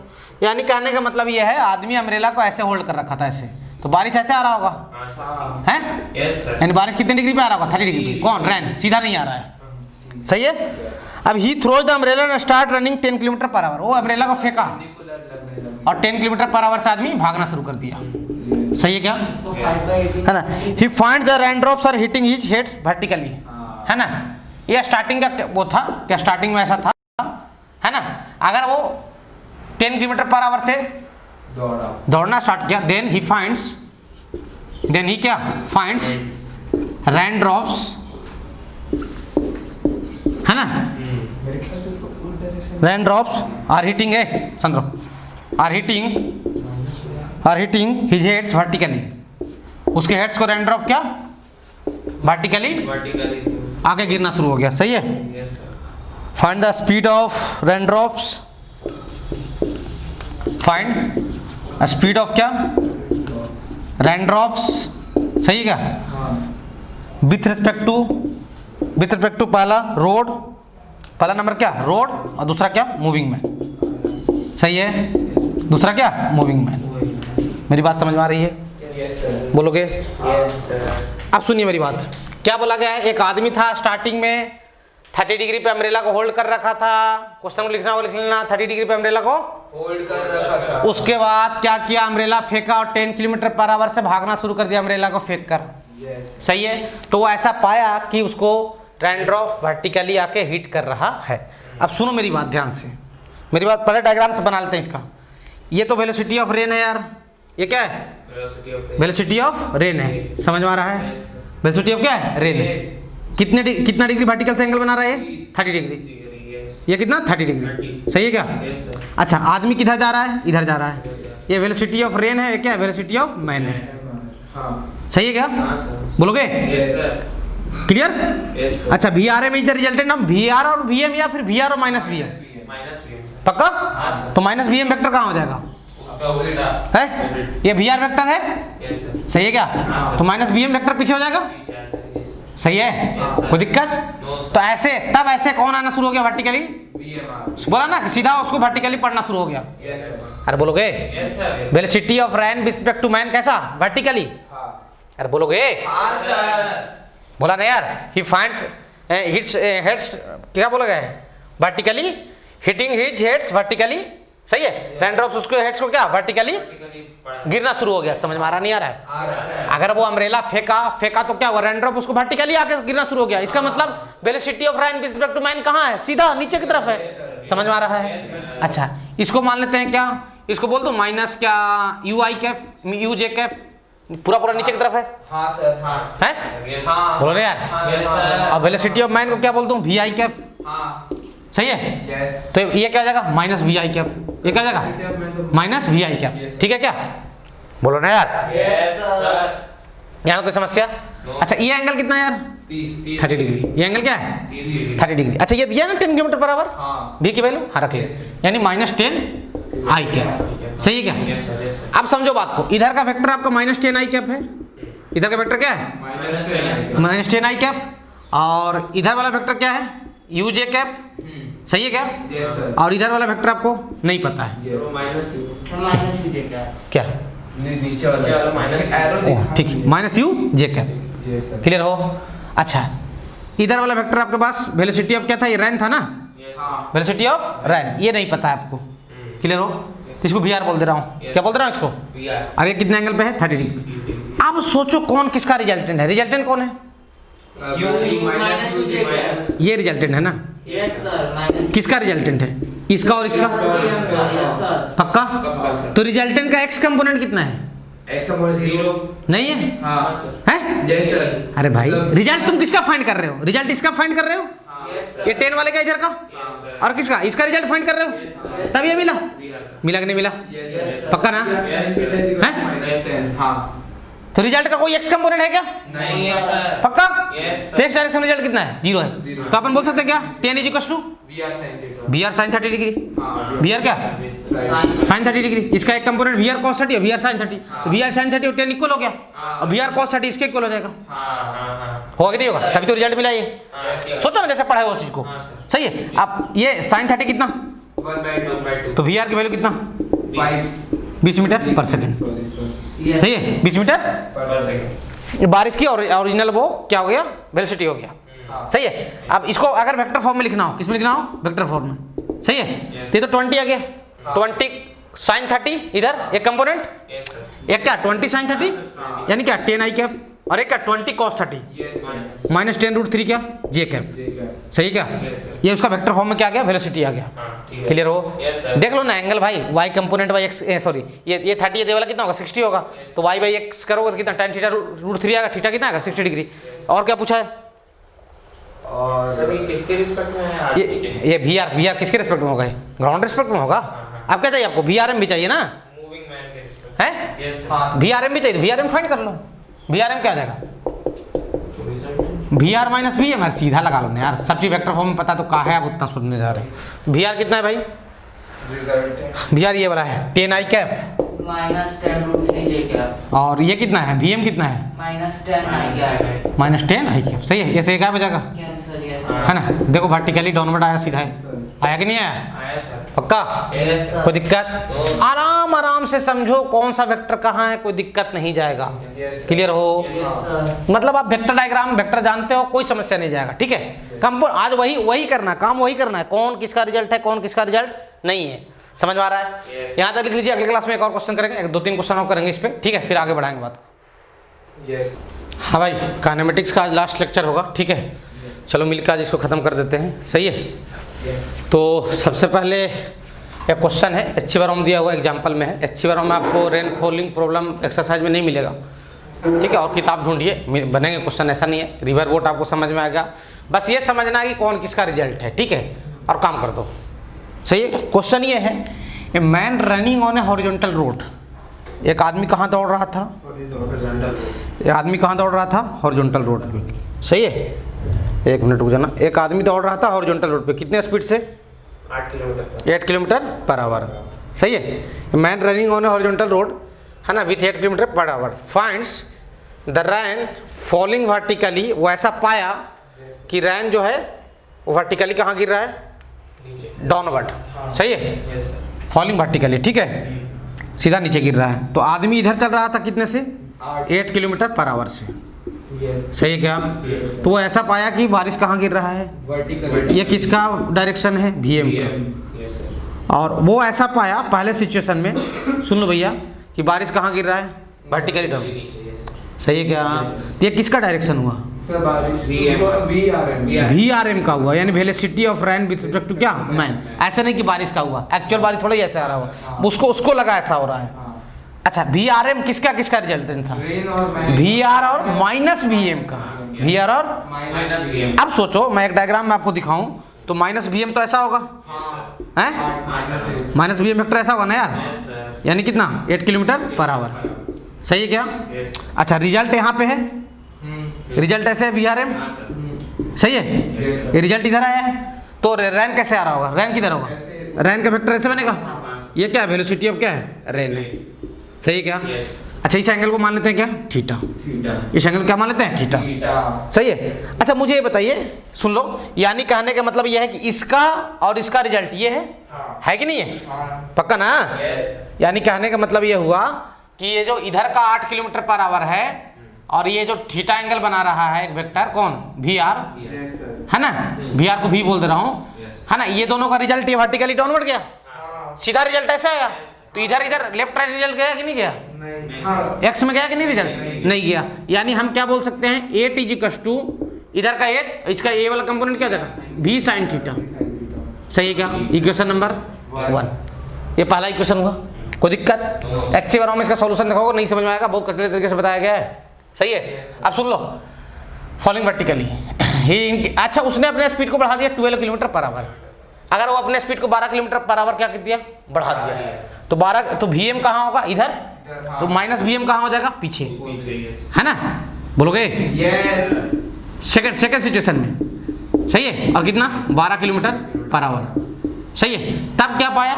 यानी कहने का मतलब ये है, आदमी अम्ब्रेला को ऐसे होल्ड कर रखा था, ऐसे, तो बारिश ऐसे आ रहा होगा, हाँ है? Yes sir. यानी बारिश कितने डिग्री पे आ रहा होगा? 30 डिग्री पे। कौन? रैन, सीधा नहीं आ रहा है। सही है। अब he throws the umbrella and start running 10 kilometre per our. वो अम्ब्रेला को फेंका और 10 किलोमीटर पर आवर से आदमी भागना शुरू कर दिया। सही है क्या? है ना। He find the rain drops are hitting his head vertically, है ना। ये स्टार्टिंग का वो था क्या, स्टार्टिंग में ऐसा था, है ना। अगर वो 10 किलोमीटर पर आवर से दौड़ना स्टार्ट किया, देन ही क्या फाइंड्स रेन ड्रॉप्स, है ना। मेरे ख्याल से उसको उल्टा direction. Rain drops are hitting are hitting his heads vertically. उसके हेड्स को रेन ड्रॉप क्या वर्टिकली वर्टिकली। आगे गिरना शुरू हो गया। सही है। Yes sir. Find the speed of rain drops, find speed of क्या रेन ड्रॉप्स। सही है क्या? हाँ। विथ रिस्पेक्ट टू पहला रोड, पहला नंबर क्या रोड, और दूसरा क्या मूविंग मैन। सही है। दूसरा क्या मूविंग मैन। मेरी बात समझ में आ रही है? Yes sir. बोलोगे? Yes sir. अब सुनिए मेरी बात, क्या बोला गया है? एक आदमी था, स्टार्टिंग में 30 डिग्री पे अम्ब्रेला को होल्ड कर रखा था। क्वेश्चन को लिखना होगा, लिख लेना, 30 डिग्री पे अम्ब्रेला को होल्ड कर रखा था। उसके बाद क्या किया, अम्ब्रेला फेंका और 10 किलोमीटर पर आवर से भागना शुरू कर दिया अम्ब्रेला को फेंक कर। यस। सही है। तो वो ऐसा पाया कि उसको रेन ड्रॉप वर्टिकली आके हिट कर रहा है। अब सुनो मेरी बात ध्यान से, मेरी बात पहले डायग्राम से बना लेते हैं इसका। ये तो वेलोसिटी ऑफ रेन है यार, ये क्या है? वेलोसिटी ऑफ रेन है। समझ में आ रहा है? वेलोसिटी ऑफ क्या है? रेन है। कितना डिग्री वर्टिकल से एंगल बना रहा है? 30 डिग्री। ये कितना? 30 डिग्री। सही है क्या? Yes sir. अच्छा, आदमी किधर जा रहा है? इधर जा रहा है। ये वेलोसिटी ऑफ रेन है, क्या वेलोसिटी ऑफ मैन है। हाँ। सही है क्या? हाँ सर। बोलोगे? Yes sir. Clear? Yes sir. अच्छा, V R M is the resultant of V R और वी एम, या फिर वी आर और minus V M? Minus V. पक्का? हाँ सर। तो माइनस वी एम वेक्टर कहाँ हो जाएगा? उसका उल्टा है? ये वी आर वेक्टर है। Yes sir. सही है क्या? हाँ सर। तो माइनस वी एम वेक्टर पीछे हो जाएगा। पीछे आ जाएगा। Yes sir. सही है। Yes, sir. कोई दिक्कत? No sir. तो ऐसे तब ऐसे कौन आना शुरू हो गया वर्टिकली? VMR। बोला ना कि सीधा उसको वर्टिकली पढ़ना शुरू हो गया। Yes sir. अरे बोलोगे? Yes sir. Velocity of rain with respect to man कैसा? वर्टिकली। हाँ। अरे बोलोगे? हाँ सर। बोला ना यार। ही फाइंड्स हिट्स हेड्स, क्या बोला गया है? Vertically hitting his heads vertically. सही है। रेन ड्रॉप्स उसके हेड्स को क्या वर्टिकली गिरना शुरू हो गया। समझ में आ रहा नहीं आ रहा है? आ रहा है। अगर वो अम्ब्रेला फेंका तो क्या हुआ? रेन ड्रॉप उसको वर्टिकली आके गिरना शुरू हो गया। इसका मतलब velocity of rain with respect to man कहाँ है? सीधा नीचे की तरफ है। समझ में आ रहा है? अच्छा, इसको मान लेते हैं क्या, इसको बोल दो माइनस क्या you I cap you J cap, पूरा नीचे की तरफ है। हाँ सर। हाँ। हैं? यस हाँ। बोलो ना यार। Yes sir. और वेलोसिटी ऑफ मैन को क्या बोलता हूँ? V I cap. हाँ। सही है। यस। तो ये क्या हो जाएगा? Minus V I cap. ये क्या हो जाएगा? Minus V I cap. ठीक है क्या? बोलो ना यार। Yes sir. यहाँ कोई समस्या? अच्छा, ये एंगल कितना है यार? 30 डिग्री। ये एंगल क्या है? 30 डिग्री। अच्छा, ये दिया ना 10 किलोमीटर पर आवर, हाँ। भी की वैल्यू हाँ रख ले, यानी -10 आई कैप। सही है क्या? Yes sir, yes sir. अब समझो बात को, इधर का वेक्टर आपका -10 आई कैप है, इधर का वेक्टर क्या है -10 आई कैप, और इधर वाला वेक्टर क्या है यू जे कैप। सही है क्या? Yes sir. और इधर वाला वेक्टर आपको नहीं पता है तो माइनस यू, माइनस कीजिए क्या? क्या? नीचे नीचे वाला माइनस एरो ओह, दिखा। ठीक है, -u जे कैप। Yes sir. क्लियर हो? अच्छा, इधर वाला वेक्टर आपके पास वेलोसिटी ऑफ क्या था, ये रैन था ना, हाँ। वेलोसिटी ऑफ रैन, ये नहीं पता है आपको। क्लियर हो? इसको वी आर बोल दे रहा हूँ। क्या बोल दे रहा हूँ इसको? वी आर और ये कितने एंगल पे है 30 डिग्री। अब सोचो कौन किसका रिजल्टेंट है, रिजल्टेंट कौन है? यू माइनस यू जे क्या? ये रिजल्टेंट है ना, यस सर, माइनस किसका रिजल्टेंट है, इसका और इसका, यस सर। पक्का? पक्का सर। तो रिजल्टेंट का एक्स कंपोनेंट कितना है? X का बोल 0। नहीं है? हाँ सर। है? Yes sir. अरे भाई मतलब- रिजल्ट तुम किसका फाइंड कर रहे हो, रिजल्ट इसका फाइंड कर रहे हो, यस ये 10 वाले का इधर का, और किसका, इसका रिजल्ट फाइंड कर रहे हो, तब ये मिला, मिला कि नहीं मिला? Yes sir. पक्का ना? Yes, sir. -10 हाँ। तो रिजल्ट का कोई एक्स कंपोनेंट है क्या? नहीं है सर। पक्का? यस तो एक्स डायरेक्शन में रिजल्ट कितना है, 0 है। Zero. तो अपन बोल सकते हैं क्या, 10 is equal to VR sin theta. V R sine 30 degree, हाँ। वी आर क्या, Right. साइन 30 डिग्री, इसका एक कंपोनेंट वी आर cos 30 है, वी आर साइन 30, तो वी आर साइन 30 और 10 इक्वल हो गया, और वी आर cos 30 इसके इक्वल हो जाएगा, होगा कि नहीं होगा? तभी तो रिजल्ट मिला ये। सोचो ना जैसे पढ़ा है वो चीज को। हाँ, सर। सही है। अब ये साइन 30 कितना, 1/2. तो वी आर की वैल्यू कितना, 5. 20 मीटर पर सेकेंड। Yes. सही है, 20 मीटर। पर सेकंड। ये बारिश की और ओरिजिनल वो क्या हो गया, वेलोसिटी हो गया। सही है। अब इसको अगर वेक्टर फॉर्म में लिखना हो, किस में लिखना हो, वेक्टर फॉर्म में। सही है। Yes. ये तो 20 आ गया, 20 साइन 30 इधर एक कंपोनेंट, यस सर। एक क्या 20 साइन 30 यानी क्या 10 आई कैप, और एक क्या 20 cos 30 Yes sir. -10√3 क्या जे कैप। J cap. सही क्या? Yes, ये उसका वेक्टर फॉर्म में क्या आ गया, वेलोसिटी आ गया। हाँ, ठीक है। क्लियर हो? Yes, sir. देख लो ना एंगल भाई, y component by x, sorry ये 30 ये वाला कितना होगा, 60 होगा, तो y बाई x करोगे तो कितना, tan थीटा √3 आएगा, थीटा कितना आएगा 60 डिग्री। और क्या पूछा है? और सर ये किसके रिस्पेक्ट में है यार? ये VR किसके रिस्पेक्ट में होगा, ग्राउंड रिस्पेक्ट में होगा। अब क्या चाहिए आपको, VRM भी चाहिए ना, मूविंग मैन के रिस्पेक्ट। है यस सर। हाँ। VRM भी चाहिए, VRM फाइंड कर लो, VRM क्या आ जाएगा, VR माइनस VM यार, सीधा लगा लो ना यार, सब चीज वेक्टर फॉर्म में पता तो कहाँ है, आप उतना सोचने जा रहे हैं। VR कितना है भाई, रिजल्ट VR ये वाला है 10 आई कैप, -10√3 जे क्या? और ये कितना है, VM कितना है, -10 आई क्या? -10 आई कैप। सही है, ऐसे क्या बचेगा, कैंसर, यस है ना? देखो वर्टिकली डाउनवर्ड आया, सीधा है, आया कि नहीं आया, आया सर। पक्का? यस कोई दिक्कत? आराम आराम से समझो कौन सा वेक्टर कहाँ है, कोई दिक्कत नहीं जाएगा। Yes. क्लियर हो? सर। मतलब आप वेक्टर डायग्राम वेक्टर जानते हो, कोई समस्या नहीं जाएगा। ठीक है, कंपो आज वही करना है, काम वही करना है, कौन किसका रिजल्ट है, कौन किसका रिजल्ट नहीं है। समझ में आ रहा है? Yes. यहाँ तक लिख लीजिए, अगली क्लास में एक और क्वेश्चन करेंगे, 2-3 क्वेश्चन और करेंगे इस पे। ठीक है, फिर आगे बढ़ाएंगे बात। यस हाँ भाई, काइनेमेटिक्स का आज लास्ट लेक्चर होगा। ठीक है, चलो मिलकर आज इसको ख़त्म कर देते हैं। सही है। यस तो सबसे पहले एक क्वेश्चन है, अच्छी बार दिया हुआ एग्जाम्पल में है, अच्छी बार में आपको रेन फॉलिंग प्रॉब्लम एक्सरसाइज में नहीं मिलेगा। ठीक है, और किताब ढूंढिए, बनेंगे क्वेश्चन, ऐसा नहीं है। रिवर बोट आपको समझ में आएगा, बस ये समझना है कि कौन किसका रिजल्ट है। ठीक है, और काम कर दो। सही है। क्वेश्चन ये है, a man running on a horizontal road, एक आदमी कहाँ दौड़ रहा था, एक आदमी कहाँ दौड़ रहा था, हॉरिजॉन्टल रोड पे। सही है, एक मिनट रुक जाना। एक आदमी दौड़ रहा था हॉरिजॉन्टल रोड पे, कितने स्पीड से, 8 किलोमीटर। 8 kilometre per hour. सही है। Man running on a horizontal road, है ना, with 8 kilometre per hour, finds the rain falling vertically. वो ऐसा पाया कि रैन जो है वो वर्टिकली कहाँ गिर रहा है, नीचे। डाउनवर्ड। सही है, यस सर। Falling vertically. ठीक है, सीधा नीचे गिर रहा है। तो आदमी इधर चल रहा था कितने से, 8 किलोमीटर पर आवर से। यस सही है क्या? तो वो ऐसा पाया कि बारिश कहाँ गिर रहा है, वर्टिकल ये किसका डायरेक्शन है, VM का। Yes sir. और वो ऐसा पाया पहले सिचुएशन में, सुन लो भैया, कि बारिश कहाँ गिर रहा है, वर्टिकली डाउन। नीचे। Yes sir. सही है क्या? तो ये किसका डायरेक्शन हुआ, सर बारिश VM. VRM VRM का हुआ, यानी velocity of rain with respect to क्या, मैन। ऐसा नहीं कि बारिश का हुआ, एक्चुअल बारिश थोड़ा ही ऐसा आ रहा हुआ, उसको लगा ऐसा हो रहा है। हाँ अच्छा, VRM किसका रिजल्टेंट था, रेन और मैन VR और माइनस VM का, VR और। Minus VM। अब सोचो, मैं एक डायग्राम में आपको दिखाऊं तो -VM तो ऐसा होगा, हाँ हैं, -VM वेक्टर ऐसा होगा ना यार, यस सर। यानी कितना, 8 किलोमीटर पर आवर। सही है क्या? यस। अच्छा, रिजल्ट यहाँ पे है, रिजल्ट ऐसे है VRM। हाँ सर। सही है, ये रिजल्ट इधर आया है, तो रैन कैसे आ रहा होगा, रैन किधर होगा, रैन का वेक्टर ऐसे बनेगा, ये क्या है, वेलोसिटी ऑफ क्या है, रेन है। सही है क्या? Yes. अच्छा इस एंगल को मान लेते हैं क्या, थीटा। Theta. इस एंगल क्या मान लेते हैं, थीटा। थीटा। सही है। अच्छा मुझे ये बताइए, सुन लो, यानी कहने का मतलब ये है कि इसका और इसका रिजल्ट ये है कि नहीं है? हाँ। पक्का ना? Yes. यानी कहने का मतलब ये हुआ कि ये जो इधर का 8 किलोमीटर पर आवर है और ये जो थीटा एंगल बना रहा है एक वेक्टर, कौन, वी आर, यस सर। है ना, वी आर को भी बोल दे रहा हूँ, Yes. है ना, ये दोनों का रिजल्ट ये वर्टिकली डाउनवर्ड गया, हाँ। सीधा रिजल्ट ऐसा आया। तो इधर इधर लेफ्ट राइट रिजल्ट गया कि नहीं गया, नहीं। हाँ। एक्स में गया कि नहीं रिजल्ट, नहीं गया। यानी हम क्या बोल सकते हैं, 8 इज टू इधर का 8, इसका ए वाला कंपोनेंट क्या हो जाएगा, v sin थीटा। सही है क्या? इक्वेशन नंबर 1, ये पहला इक्वेशन हुआ। कोई दिक्कत? एक्स बार में इसका सॉल्यूशन दिखाओगे, नहीं समझ में आएगा, बहुत कचरे तरीके से बताया गया है। सही है। अब सुन लो, फॉलोइंग वर्टिकली। अच्छा उसने अपने स्पीड को बढ़ा दिया 12 किलोमीटर पर आवर। अगर वो अपने स्पीड को 12 किलोमीटर पर आवर क्या कर दिया, बढ़ा दिया, तो 12, तो वीएम कहाँ होगा, इधर, तो माइनस वीएम कहाँ हो जाएगा, पीछे, Yes. है ना, बोलोगे? यस। सेकंड सिचुएशन में। सही है। और कितना, 12 किलोमीटर पर आवर। सही है। तब क्या पाया,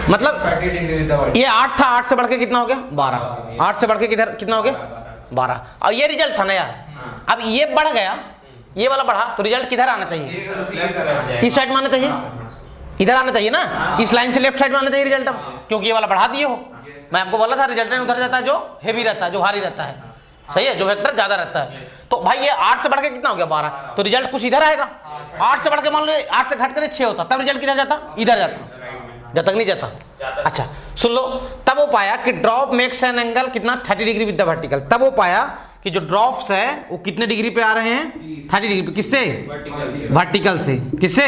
मतलब 30 डिग्री विद द वर्टिकल। ये 8 था, 8 से बढ़ के कितना हो गया, 12, 8 से बढ़ के किधर कितना हो गया, 12। और ये रिजल्ट था ना यार। अब ये बढ़ गया, ये वाला बढ़ा, तो रिजल्ट किधर आना चाहिए, इस साइड में आना चाहिए, इधर आना चाहिए ना, इस लाइन से लेफ्ट साइड में आना चाहिए रिजल्ट। अब क्योंकि ये वाला बढ़ा दिए हो, मैं आपको बोला था रिजल्ट उधर जाता है जो हेवी रहता है, जो भारी रहता है। सही है, जो वेक्टर ज्यादा रहता है। तो भाई ये 8 से बढ़ के कितना हो गया, 12, तो रिजल्ट कुछ इधर आएगा। 8 से बढ़ के मान लो 8 से घट कर 6 होता, तब रिजल्ट किधर जाता, इधर जाता, जब तक नहीं जाता। अच्छा सुन लो, तब वो पाया कि ड्रॉप मेक्स एन एंगल कितना, 30 डिग्री विद द वर्टिकल। तब वो पाया कि जो ड्रॉप्स है वो कितने डिग्री पे आ रहे हैं, 30 डिग्री पे। किससे, वर्टिकल से। किससे,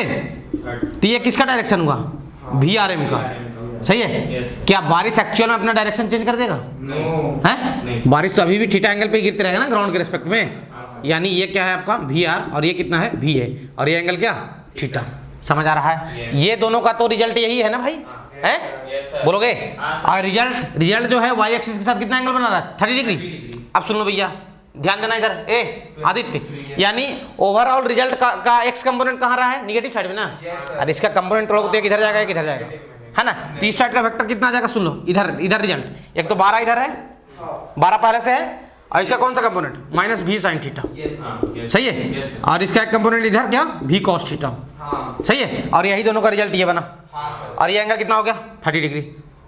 तो ये किसका डायरेक्शन हुआ, वी आर एम का। सही है। Yes. क्या बारिश एक्चुअल में अपना डायरेक्शन चेंज कर देगा, नो। है? नहीं। बारिश तो अभी भी थीटा एंगल पे गिरते रहेगा ना, ग्राउंड के रिस्पेक्ट में। यानी ये क्या है आपका वी आर, और ये कितना है, वी है, और ये एंगल क्या, थीटा। समझ आ रहा है? Yes. ये दोनों का तो रिजल्ट यही है ना भाई, है? Yes, sir. बोलोगे? हाँ, sir. और रिजल्ट जो है वाई एक्सिस के साथ कितना एंगल बना रहा है, 30 डिग्री। अब सुन लो भैया, ध्यान देना इधर, ए आदित्य, यानी ओवरऑल रिजल्ट का एक्स कंपोनेंट कहाँ रहा है, निगेटिव साइड में ना। और इसका कंपोनेंट लोग किधर जाएगा, किधर जाएगा, है ना। तो इस साइड का वेक्टर कितना आ जाएगा, सुन लो, इधर रिजल्ट, एक तो 12 इधर है, 12 पहले से है, और इसका कौन सा component, minus v sin theta. सही है। और इसका एक कंपोनेंट इधर क्या, v cos थीटा। हाँ। सही है। और यही दोनों का रिजल्ट ये बना, हाँ। और ये एंगल कितना हो गया, 30 डिग्री।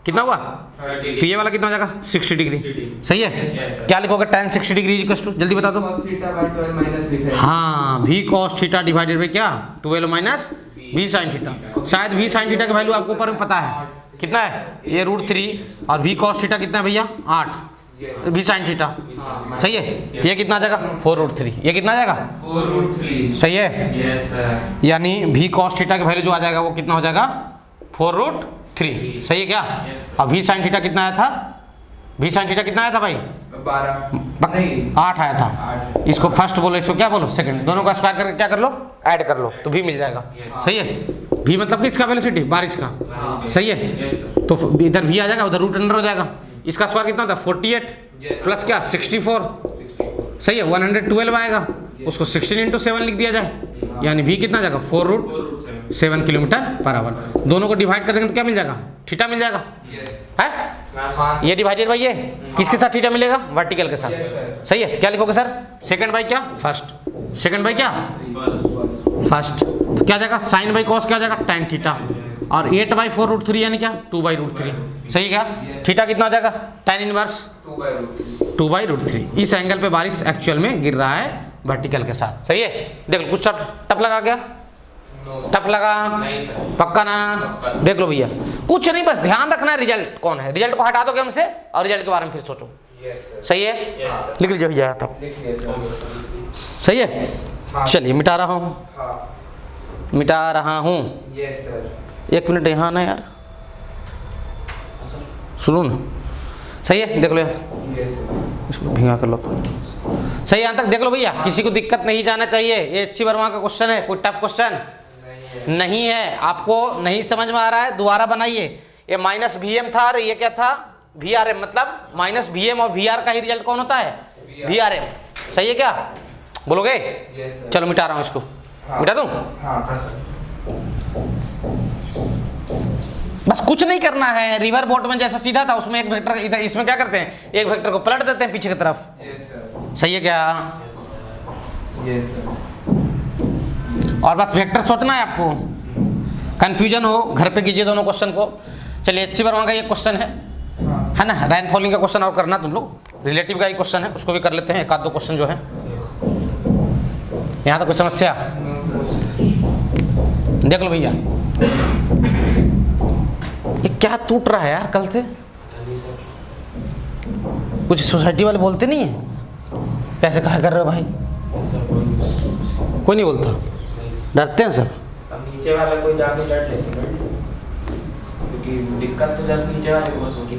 कितना हुआ, तो ये वाला कितना हो जाएगा, 60 डिग्री। सही है। Yes, sir. क्या लिखोगे, tan 60 डिग्री इक्वल टू, जल्दी बता दो। cos theta by 12 minus v। हाँ, v cos theta divided by क्या, 12 माइनस v sin थीटा। शायद v sin थीटा का वैल्यू आपको ऊपर में पता है कितना है, ये √3, और v cos थीटा कितना है भैया, 8, v sin थीटा। सही है। ये कितना आ जाएगा, 4√3। ये कितना आ जाएगा, 4√3। सही है। Yes, sir. यानी v cos थीटा का वैल्यू जो आ जाएगा वो कितना हो जाएगा, 4√3। सही है क्या? Yes, sir. और v sin थीटा कितना आया था, v sin थीटा कितना आया था भाई, 12 नहीं 8 आया था। 8। इसको फर्स्ट बोलो, इसको क्या बोलो, सेकंड। दोनों का स्क्वायर करके क्या कर लो, ऐड कर लो, तो भी मिल जाएगा। Yes. सही है। भी मतलब कि इसका वेलोसिटी, बारिश का। सही है। Yes, sir. तो इधर भी आ जाएगा, उधर रूट अंडर हो जाएगा। इसका स्क्वायर कितना होता है, 48 Yes. प्लस क्या, 64। सही है। 112 आएगा, उसको 16 × 7 लिख दिया जाए, यानी भी कितना जाएगा, 4√7 किलोमीटर पर आवर। दोनों को डिवाइड कर देंगे तो क्या मिल जाएगा, थीटा मिल जाएगा, है? हाँ, ये डिवाइडेड बाई ये किसके साथ थीटा मिलेगा, वर्टिकल के साथ। Yes, sir. सही है। क्या लिखोगे सर, सेकंड बाई क्या, फर्स्ट, सेकंड बाई क्या, first. फर्स्ट। तो क्या जाएगा, साइन बाई कॉस क्या जाएगा, tan थीटा, और 8/4√3 यानी क्या, 2/√3। सही है क्या? थीटा कितना हो जाएगा, tan इनवर्स 2/√3। इस एंगल पे बारिश एक्चुअल में गिर रहा है वर्टिकल के साथ। सही है। देख लो, कुछ टफ लगा क्या, टफ लगा, नहीं सर। पक्का ना? पक्का। देख लो भैया, कुछ नहीं, बस ध्यान रखना है रिजल्ट कौन है। रिजल्ट को हटा दोगे हमसे, और रिजल्ट के बारे में फिर सोचो। सही है। Yes, sir. लिख लीजिए भैया तब। लिख लिया सर। सही है। हाँ। चलिए मिटा रहा हूँ, हाँ। मिटा रहा हूँ। Yes sir. 1 मिनट यहाँ ना यार, सुनो ना। सही है, देख लो यार, यस सर। इसको भीगा कर लो। सही, यहाँ तक देख लो भैया, किसी को दिक्कत नहीं जाना चाहिए। ये एच.सी. वर्मा का क्वेश्चन है, कोई टफ क्वेश्चन नहीं है। आपको नहीं समझ में आ रहा है, दोबारा बनाइए। ये माइनस VM था, और ये क्या था, VRM। मतलब माइनस VM और VR का ही रिजल्ट कौन होता है, VRM। सही है क्या, बोलोगे? Yes sir. चलो मिटा रहा हूँ इसको, हाँ। मिटा दूँ। हाँ सर। बस कुछ नहीं करना है। रिवर बोट में जैसा सीधा था उसमें एक वेक्टर, इधर इसमें क्या करते हैं, एक वेक्टर को पलट देते हैं पीछे की तरफ। Yes sir. सही है क्या? Yes sir. और बस वेक्टर सोचना है आपको, कंफ्यूजन हो घर पे कीजिए दोनों क्वेश्चन को। चलिए HC वर्मा का ये क्वेश्चन है ना, रेनफॉलिंग का क्वेश्चन और करना तुम लोग, रिलेटिव का ही क्वेश्चन है उसको भी कर लेते हैं, एक आध दो क्वेश्चन जो है। यहाँ तो कोई समस्या देख लो भैया। ये क्या टूट रहा है यार कल से, कुछ सोसाइटी वाले बोलते नहीं है, कैसे कहा कर रहे हो भाई? कोई नहीं बोलता, डरते हैं सर। अब नीचे वाला कोई जाके लड़ लेते हैं, क्योंकि दिक्कत तो जस्ट नीचे वाले को बस होगी।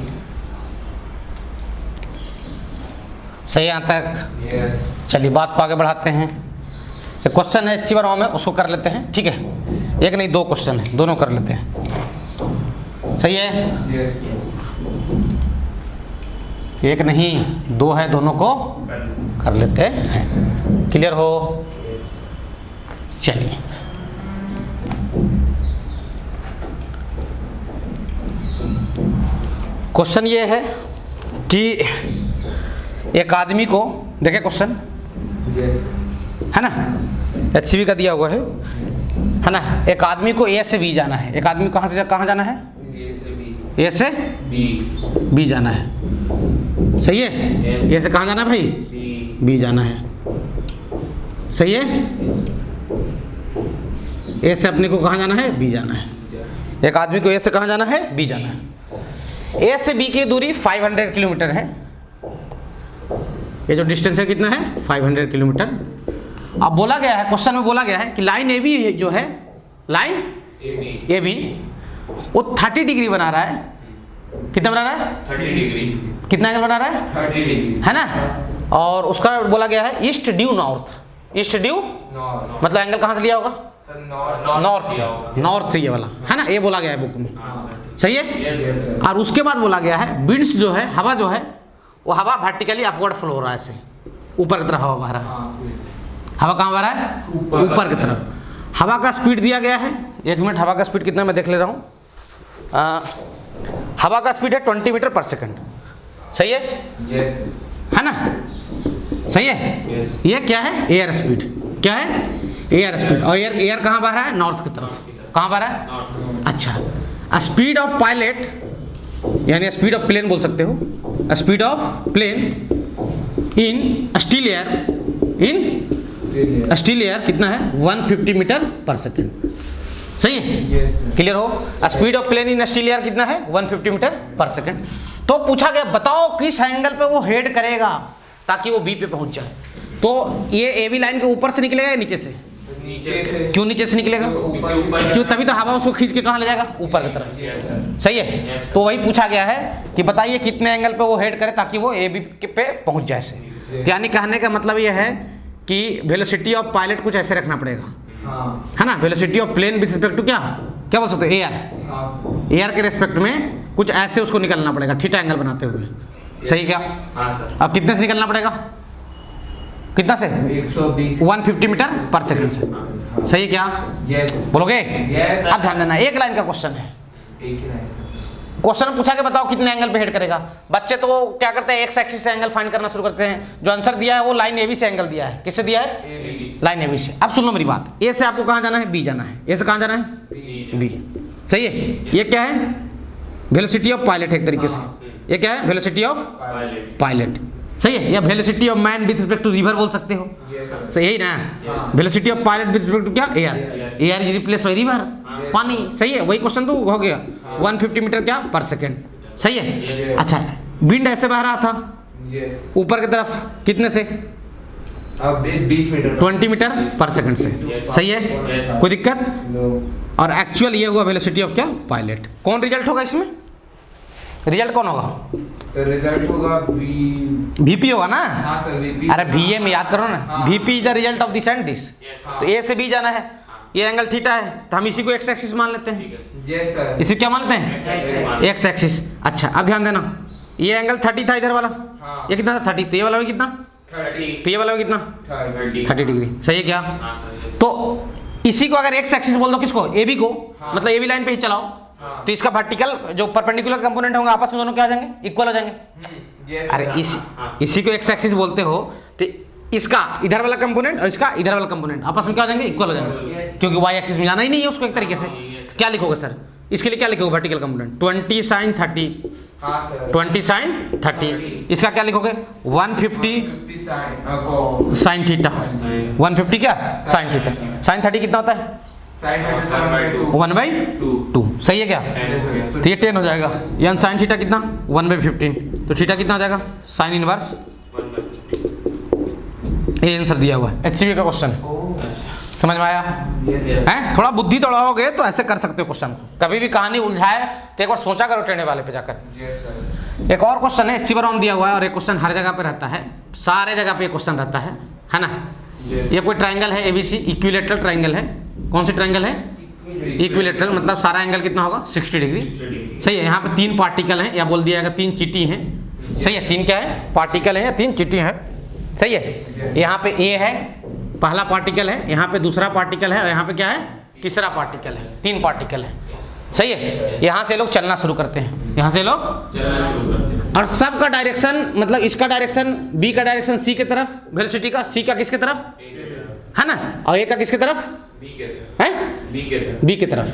सही यहाँ तक? Yes. चलिए बात को आगे बढ़ाते हैं। एक क्वेश्चन है HC वर्मा में, उसको कर लेते हैं, ठीक है? एक नहीं दो क्वेश्चन है, दोनों कर लेते हैं। सही है? Yes. एक नहीं दो है, दोनों को कर लेते हैं। क्लियर हो? चलिए क्वेश्चन ये है कि एक आदमी को, देखे क्वेश्चन Yes. है ना, HCV का दिया हुआ है ना। एक आदमी को A से B जाना है। एक आदमी को कहाँ से कहाँ जाना है? A से B। A से B। B जाना है। सही है? Yes. A से कहाँ जाना है भाई? B। B जाना है। सही है? A से अपने को कहाँ जाना है? B जाना है। एक आदमी को A से कहाँ जाना है? B जाना है। A से B की दूरी 500 किलोमीटर है। ये जो डिस्टेंस है कितना है? 500 किलोमीटर। अब बोला गया है, क्वेश्चन में बोला गया है कि लाइन AB जो है, लाइन AB वो 30 डिग्री बना रहा है। कितना बना रहा है? 30 डिग्री। कितना एंगल बना रहा है? 30 डिग्री है ना। और उसका बोला गया है east due north. East due North. मतलब एंगल कहाँ से लिया होगा? Sir, north. नॉर्थ से, नॉर्थ से ये वाला है ना, ये बोला गया है बुक में। सही है? Yes, Yes, sir. और उसके बाद बोला गया है विंड्स जो है, हवा जो है वो हवा वर्टिकली अपवर्ड फ्लो हो रहा है, ऐसे ऊपर की तरफ हवा बह रहा है। हाँ. हवा कहाँ बह रहा है? ऊपर। ऊपर की तरफ। हवा का स्पीड दिया गया है, एक मिनट, हवा का स्पीड कितना मैं देख ले रहा हूँ। हवा का स्पीड है 20 मीटर पर सेकंड। सही है? Yes. है ना? सही है? Yes. ये क्या है? Air speed. क्या है? Air speed. और एयर एयर कहाँ बह रहा है? नॉर्थ की तरफ। कहाँ बह रहा है? North। अच्छा, स्पीड ऑफ पायलट यानी स्पीड ऑफ प्लेन बोल सकते हो, speed of plane in still air, in still air कितना है? 150 मीटर पर सेकंड। सही है? Yes, sir. क्लियर हो? Speed of plane in still air कितना है? 150 मीटर पर सेकंड। तो पूछा गया बताओ किस एंगल पे वो हेड करेगा ताकि वो बी पे पहुंच जाए। तो ये ए बी लाइन के ऊपर से निकलेगा या नीचे से? नीचे से। क्यों नीचे से निकलेगा? ऊपर। क्यों? तभी तो हवा उसको खींच के कहाँ ले जाएगा? ऊपर की तरफ। Yes, sir। सही है? Yes, तो वही पूछा गया है कि बताइए कितने एंगल पे वो हेड करे ताकि वो ए बी पे पहुंच जाए से। तो यानी कहने का मतलब ये है कि वेलोसिटी ऑफ पायलट कुछ ऐसे रखना पड़ेगा, हाँ. है ना। Velocity of plane with respect to क्या क्या बोल सकते हो? एयर। हाँ sir. एयर के रिस्पेक्ट में कुछ ऐसे उसको निकलना पड़ेगा, थीटा एंगल बनाते हुए। सही क्या? हाँ सर। अब कितने से निकलना पड़ेगा? कितना से? 120. 150 मीटर पर सेकंड से। सही है क्या? Yes. बोलोगे? Yes. अब ध्यान देना, एक लाइन का क्वेश्चन है। एक ही लाइन. क्वेश्चन में पूछा के बताओ कितने एंगल पे हेड करेगा। बच्चे तो क्या करते हैं, एक्स एक्सिस से एंगल फाइंड करना शुरू करते हैं। जो आंसर दिया है वो लाइन AB से एंगल दिया है। किससे दिया है? लाइन AB से। अब सुन लो मेरी बात, A से आपको कहाँ जाना है? B जाना है। A से कहाँ जाना है? B। सही है? ये क्या है? वेलोसिटी ऑफ पायलट है एक तरीके से। ये क्या है? Velocity of pilot. पायलट। सही है? या velocity of man with respect to river बोल सकते हो। Yes, sir. सही यही ना? Yes. Velocity of pilot with respect to क्या? Air. Air is replace by river, पानी। सही है? वही क्वेश्चन तो हो गया। 150 मीटर क्या पर सेकेंड। सही है? Yes. अच्छा, विंड ऐसे बह रहा था Yes. ऊपर की तरफ, कितने से? अब 20 मीटर. 20 मीटर पर सेकंड से। Yes. सही है? Yes. कोई दिक्कत? No. और एक्चुअल ये हुआ वेलोसिटी ऑफ क्या? पायलट। कौन रिजल्ट होगा इसमें? रिजल्ट कौन होगा? तो रिजल्ट होगा VP होगा ना। हाँ सर, VP. अरे VA में याद करो ना, हाँ। VP is the result of this and this. Yes। तो A से B जाना है, ये एंगल थीटा है, तो हम इसी को एक्स एक्सिस मान लेते ठीक हैं। है सर। Yes, sir. इसे क्या मानते हैं? X-axis मान। X axis. अच्छा, अब ध्यान देना, ये एंगल 30 था इधर वाला। हाँ. ये कितना था? 30। तो ये वाला भी कितना? 30। तो ये वाला भी कितना? 30. 30 डिग्री। सही है क्या? हाँ सर। Yes। तो इसी को अगर एक्स एक्सिस बोल दो, किसको? AB को। हाँ. मतलब AB लाइन पे ही चलाओ। तो इसका वर्टिकल जो परपेंडिकुलर कंपोनेंट होंगे आपस में दोनों क्या आ जाएंगे, इक्वल हो जाएंगे। अरे इसी को एक्स एक्सिस बोलते हो, तो इसका इधर वाला कंपोनेंट और इसका इधर वाला कंपोनेंट आपस में क्या हो जाएंगे, इक्वल हो जाएंगे, क्योंकि वाई एक्सिस में जाना ही नहीं है उसको एक तरीके से। क्या लिखोगे सर इसके लिए, क्या लिखोगे वर्टिकल कंपोनेंट 20 sin 30, 20 sin 30, इसका क्या लिखोगे 150 sin थीटा, 150 क्या sin थीटा, sin 30 कितना होता है 1/2, सही है क्या, तो ये 10 हो जाएगा, यानी sin थीटा कितना 1/15, तो थीटा कितना हो जाएगा sin इनवर्स, ये आंसर दिया हुआ है HCV का क्वेश्चन है। समझ में आया है? थोड़ा बुद्धि दौड़ाओगे तो ऐसे कर सकते हो क्वेश्चन को। कभी भी कहानी उलझाए तो एक बार सोचा करो टेढ़े वाले पे जाकर। एक और क्वेश्चन है HCV राउंड दिया हुआ है, और एक क्वेश्चन हर जगह पे रहता है, सारे जगह पे क्वेश्चन रहता है ना। ये कोई ट्राइंगल है ABC, इक्विलेटरल ट्राइंगल है। कौन सी ट्राइंगल है, इक्विलेटरल, मतलब सारा एंगल कितना होगा 60 डिग्री, सही है। यहाँ पे 3 पार्टिकल हैं, या बोल दिया जाएगा 3 चीटी हैं, सही है। 3 क्या है, पार्टिकल है या 3 चीटी हैं, सही है। यहाँ पे A है पहला पार्टिकल है, यहाँ पे दूसरा पार्टिकल है, और यहाँ पे क्या है तीसरा पार्टिकल है, 3 पार्टिकल है, सही है। यहाँ से लोग चलना शुरू करते हैं, यहाँ से लोग चलना शुरू करते हैं, और सबका डायरेक्शन, मतलब इसका डायरेक्शन B का डायरेक्शन C की तरफ, वेलोसिटी का C का किसके तरफ है ना, और A का किसके तरफ है, B की तरफ,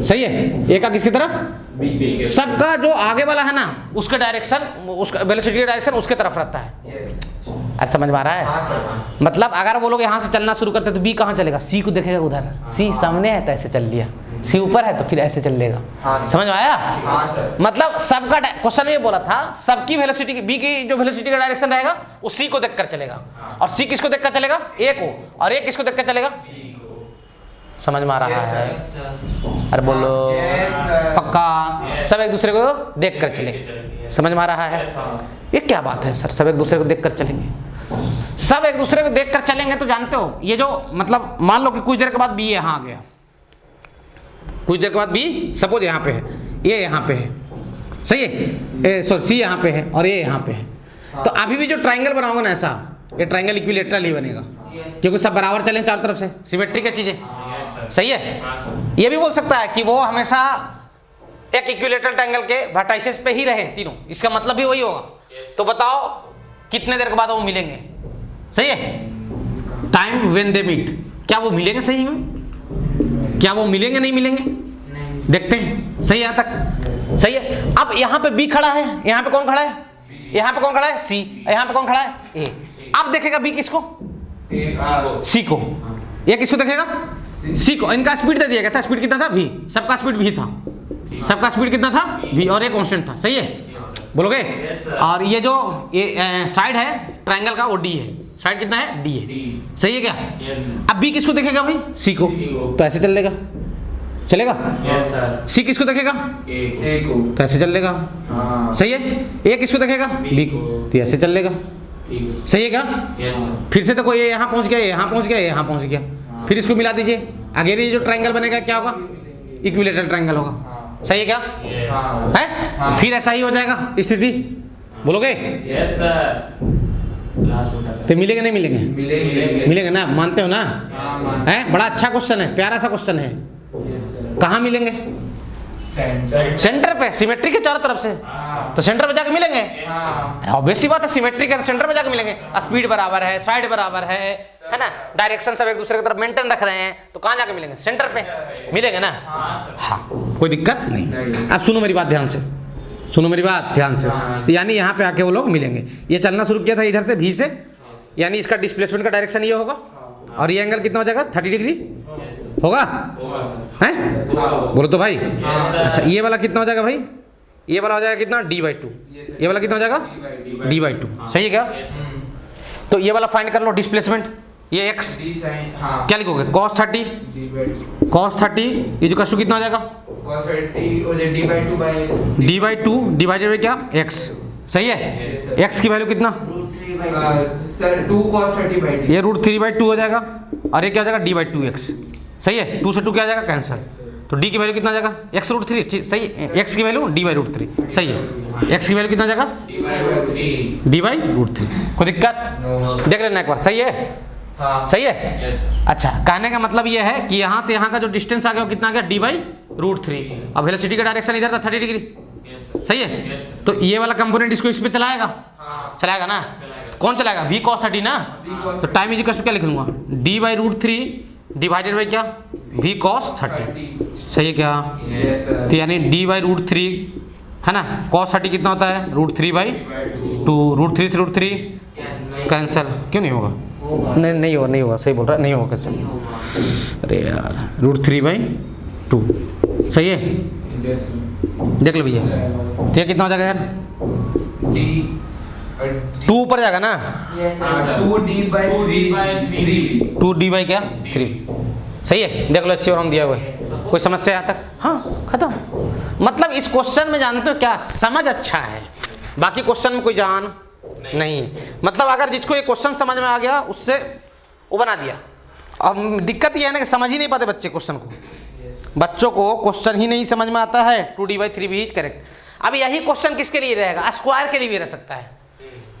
सही है। A का किसकी तरफ, सबका जो आगे वाला है ना उसका डायरेक्शन, उसका वेलोसिटी का डायरेक्शन उसके तरफ रहता है। अरे समझ में आ रहा है, मतलब अगर वो लोग यहाँ से चलना शुरू करते तो B कहाँ चलेगा, C को देखेगा उधर, C सामने है तो ऐसे चल लिया, C ऊपर है तो फिर ऐसे चल लेगा। समझ में आया, मतलब सबका क्वेश्चन में ये बोला था सबकी वेलोसिटी, B की जो वेलोसिटी का डायरेक्शन रहेगा वो C को देखकर चलेगा, और C किसको देखकर चलेगा, A को, और A किसको देखकर चलेगा। समझ में आ रहा है, अरे बोलो पक्का, सब एक दूसरे को देख कर चले। समझ में आ रहा है, ये क्या बात है सर, सब एक दूसरे को देख कर चलेंगे, सब एक दूसरे को देख कर चलेंगे तो जानते हो ये जो, मतलब मान लो कि कुछ देर के बाद B यहाँ आ गया, कुछ देर के बाद B सपोज यहाँ पे है, ये यहाँ पे है, सही है, सॉरी C यहाँ पे है और ये यहाँ पे है, तो अभी भी जो ट्राइंगल बनाओगे ना ऐसा, ये ट्राइंगल इक्विलेटरल ही बनेगा, क्योंकि सब बराबर चलें चारों तरफ से, सिमेट्रिक है चीजें, सही है। ये भी बोल सकता है कि वो हमेशा एक इक्विलेटरल ट्रायंगल के वर्टाइसेस पे ही रहे तीनों, इसका मतलब भी वही होगा। तो बताओ कितने देर के बाद वो मिलेंगे, सही है, टाइम व्हेन दे मीट, क्या वो मिलेंगे सही में, क्या वो मिलेंगे नहीं मिलेंगे, देखते हैं, सही यहाँ तक सही है। अब यहाँ पे B खड़ा है, यहाँ पे कौन खड़ा है, यहाँ पे कौन खड़ा है C, यहाँ पे कौन खड़ा है A। अब देखेगा B किसको, C को, ये किसको देखेगा C को। इनका स्पीड दे दिया गया था, स्पीड कितना था V, सबका स्पीड V था, सबका स्पीड कितना था V, और ये कांस्टेंट था, सही है बोलोगे। और ये जो साइड है ट्रायंगल का वो D है, साइड कितना है D है, सही है क्या। अब B किसको देखेगा भाई, C को, तो ऐसे चल लेगा, चलेगा। C किसको देखेगा, A को, तो ऐसे चल लेगा, सही है। A किसको देखेगा, B को, तो ऐसे चल लेगा, सही है क्या। फिर से तो कोई यहाँ पहुंच गया, यहाँ पहुंच गया, यहाँ पहुंच गया, फिर इसको मिला दीजिए, आगे ये जो ट्रायंगल बनेगा क्या होगा, इक्विलेटरल ट्रायंगल होगा, सही है क्या है। फिर ऐसा ही हो जाएगा स्थिति, बोलोगे तो मिलेंगे नहीं मिलेंगे, मिलेंगे ना, मानते हो ना, है बड़ा अच्छा क्वेश्चन है, प्यारा सा क्वेश्चन है। कहाँ मिलेंगे, सेंटर पे, सिमेट्री के चारों तरफ से, तो सेंटर पे जाके मिलेंगे, ऑब्वियस सी बात है, सिमेट्री है तो सेंटर पे जाके मिलेंगे, स्पीड बराबर है, साइड बराबर है ना, डायरेक्शन सब एक दूसरे की तरफ मेंटेन रख रहे हैं, तो कहाँ जाके मिलेंगे, सेंटर पे मिलेंगे ना। हाँ कोई दिक्कत नहीं। अब सुनो मेरी बात ध्यान से, सुनो मेरी बात ध्यान से, यानी यहाँ पे आके वो लोग मिलेंगे। ये चलना शुरू किया था इधर से V से, यानी इसका डिस्प्लेसमेंट का डायरेक्शन ये होगा, और ये एंगल कितना हो जाएगा 30 डिग्री होगा, है बोलो तो भाई। अच्छा ये वाला कितना हो जाएगा भाई, ये वाला हो जाएगा कितना D/2, ये वाला कितना हो जाएगा D/2, सही है क्या। तो ये वाला फाइंड कर लो डिस्प्लेसमेंट, ये x क्या लिखोगे cos 30, ये जो कशु कितना हो जाएगा D/2 डिवाइडेड बाई क्या x, सही है। x की वैल्यू कितना, सर 2 cos 30/2, ये √3/2 हो जाएगा, और ये क्या हो जाएगा D/2x, सही है। 2 से 2 क्या आ जाएगा कैंसिल, तो d की वैल्यू कितना आ जाएगा x √3, सही है। x की वैल्यू D/√3, सही है। x की वैल्यू कितना आ जाएगा D/√3, कोई दिक्कत, देख लेना एक बार, सही है, सही है। अच्छा कहने का मतलब ये है कि यहाँ से यहाँ का जो डिस्टेंस आ गया वो कितना आ गया √3। अब वेलोसिटी का डायरेक्शन इधर था 30 डिग्री, Yes, sir. सही है। Yes, sir. तो ये वाला कंपोनेंट इसको इस पे चलाएगा, हाँ चलाएगा ना, चलाएगा। कौन चलाएगा, v cos 30 ना। V cos तो टाइम इज इक्वल टू क्या लिख लूंगा, d/√3 डिवाइडेड बाई क्या, v cos 30, सही है क्या। Yes sir. तो यानी d/√3 है ना, cos 30 कितना होता है, √3/2, √3 से √3 कैंसिल, क्यों नहीं होगा, नहीं नहीं होगा, नहीं होगा, सही बोल रहा है, नहीं होगा कैंसिल, अरे यार √3/2, सही है। Yes sir. देख लो भैया, तो ये कितना हो जाएगा यार, D 2 ऊपर जाएगा ना, Yes, हाँ, sir. sir. 2D/3 2d by क्या 3, सही है। देख लो अच्छी और हम दिया हुआ है, कोई समस्या यहाँ तक, हाँ खत्म। मतलब इस क्वेश्चन में जानते हो क्या, समझ अच्छा है, बाकी क्वेश्चन में कोई जान नहीं है। मतलब अगर जिसको ये क्वेश्चन समझ में आ गया उससे वो बना दिया। अब दिक्कत ये है ना कि समझ ही नहीं पाते बच्चे क्वेश्चन को, बच्चों को क्वेश्चन ही नहीं समझ में आता है, 2d/3 भी करेक्ट। अब यही क्वेश्चन किसके लिए रहेगा, स्क्वायर के लिए भी रह सकता है,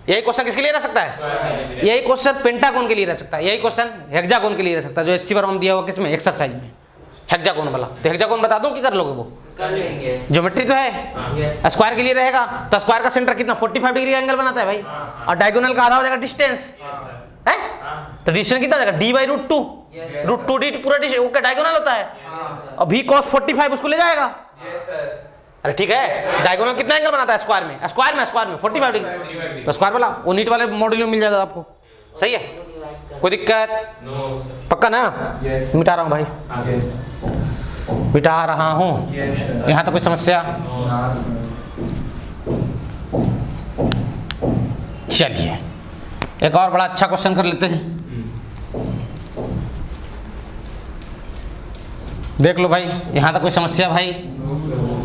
यही क्वेश्चन किसके लिए रह सकता है, यही क्वेश्चन पेंटागोन के लिए रह सकता है, यही क्वेश्चन हेक्सागोन के लिए रह सकता है, जो एचसी दिया हुआ किसमें, एक्सरसाइज में, हेक्सागोन वाला। तो हेक्सागोन बता दूं कि कर लोगे वो, कर लेंगे। ज्योमेट्री तो है, Yes. स्क्वायर के लिए रहेगा, तो स्क्वायर का सेंटर कितना 45 डिग्री का एंगल बनाता है भाई, और डायगोनल का आधा हो जाएगा डिस्टेंस है, तो डिस्टेंस कितना हो जाएगा, d/√2, Yes. √2d पूरा डिस्टेंस, वो क्या डायगोनल होता है, हाँ और v cos 45 उसको ले जाएगा। Yes sir. अरे ठीक है, डायगोनल कितना एंगल बनाता है स्क्वायर में, स्क्वायर में 45 डिग्री, तो स्क्वायर वाला वो नीट वाले मॉड्यूल में मिल जाएगा आपको, सही है, कोई दिक्कत, No, sir. पक्का ना। Yes. मिटा रहा हूँ भाई, हाँ, Yes. मिटा रहा हूँ, Yes sir. यहाँ तक कोई समस्या, No, sir. हाँ sir. चलिए एक और बड़ा अच्छा क्वेश्चन कर लेते हैं। देख लो भाई, यहाँ तक कोई समस्या भाई,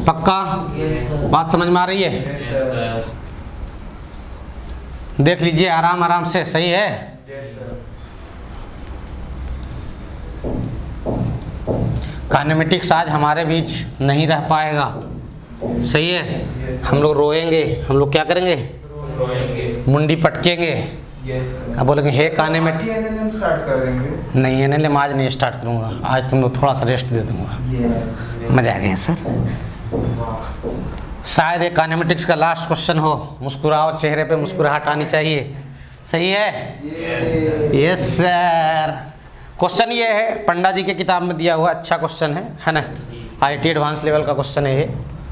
पक्का बात समझ में आ रही है, Yes Yes, sir. sir. देख लीजिए आराम आराम से, सही है। Yes sir. काइनेमेटिक्स आज हमारे बीच नहीं रह पाएगा, सही है, हम लोग रोएंगे, हम लोग क्या करेंगे, रोएंगे। मुंडी पटकेंगे, Yes sir. अब बोलेंगे हे काइनेमेटिक, NLM स्टार्ट कर देंगे। नहीं एनएलएम आज नहीं स्टार्ट करूँगा, आज तुम लोग थोड़ा सा रेस्ट दे दूँगा। Yes. मजा आ गया सर, शायद एक काइनेमेटिक्स का लास्ट क्वेश्चन हो, मुस्कुराओ, चेहरे पे मुस्कुराहट आनी चाहिए, सही है। यस सर, क्वेश्चन ये है, पंडा जी के किताब में दिया हुआ अच्छा क्वेश्चन है ना, IIT एडवांस लेवल का क्वेश्चन है ये,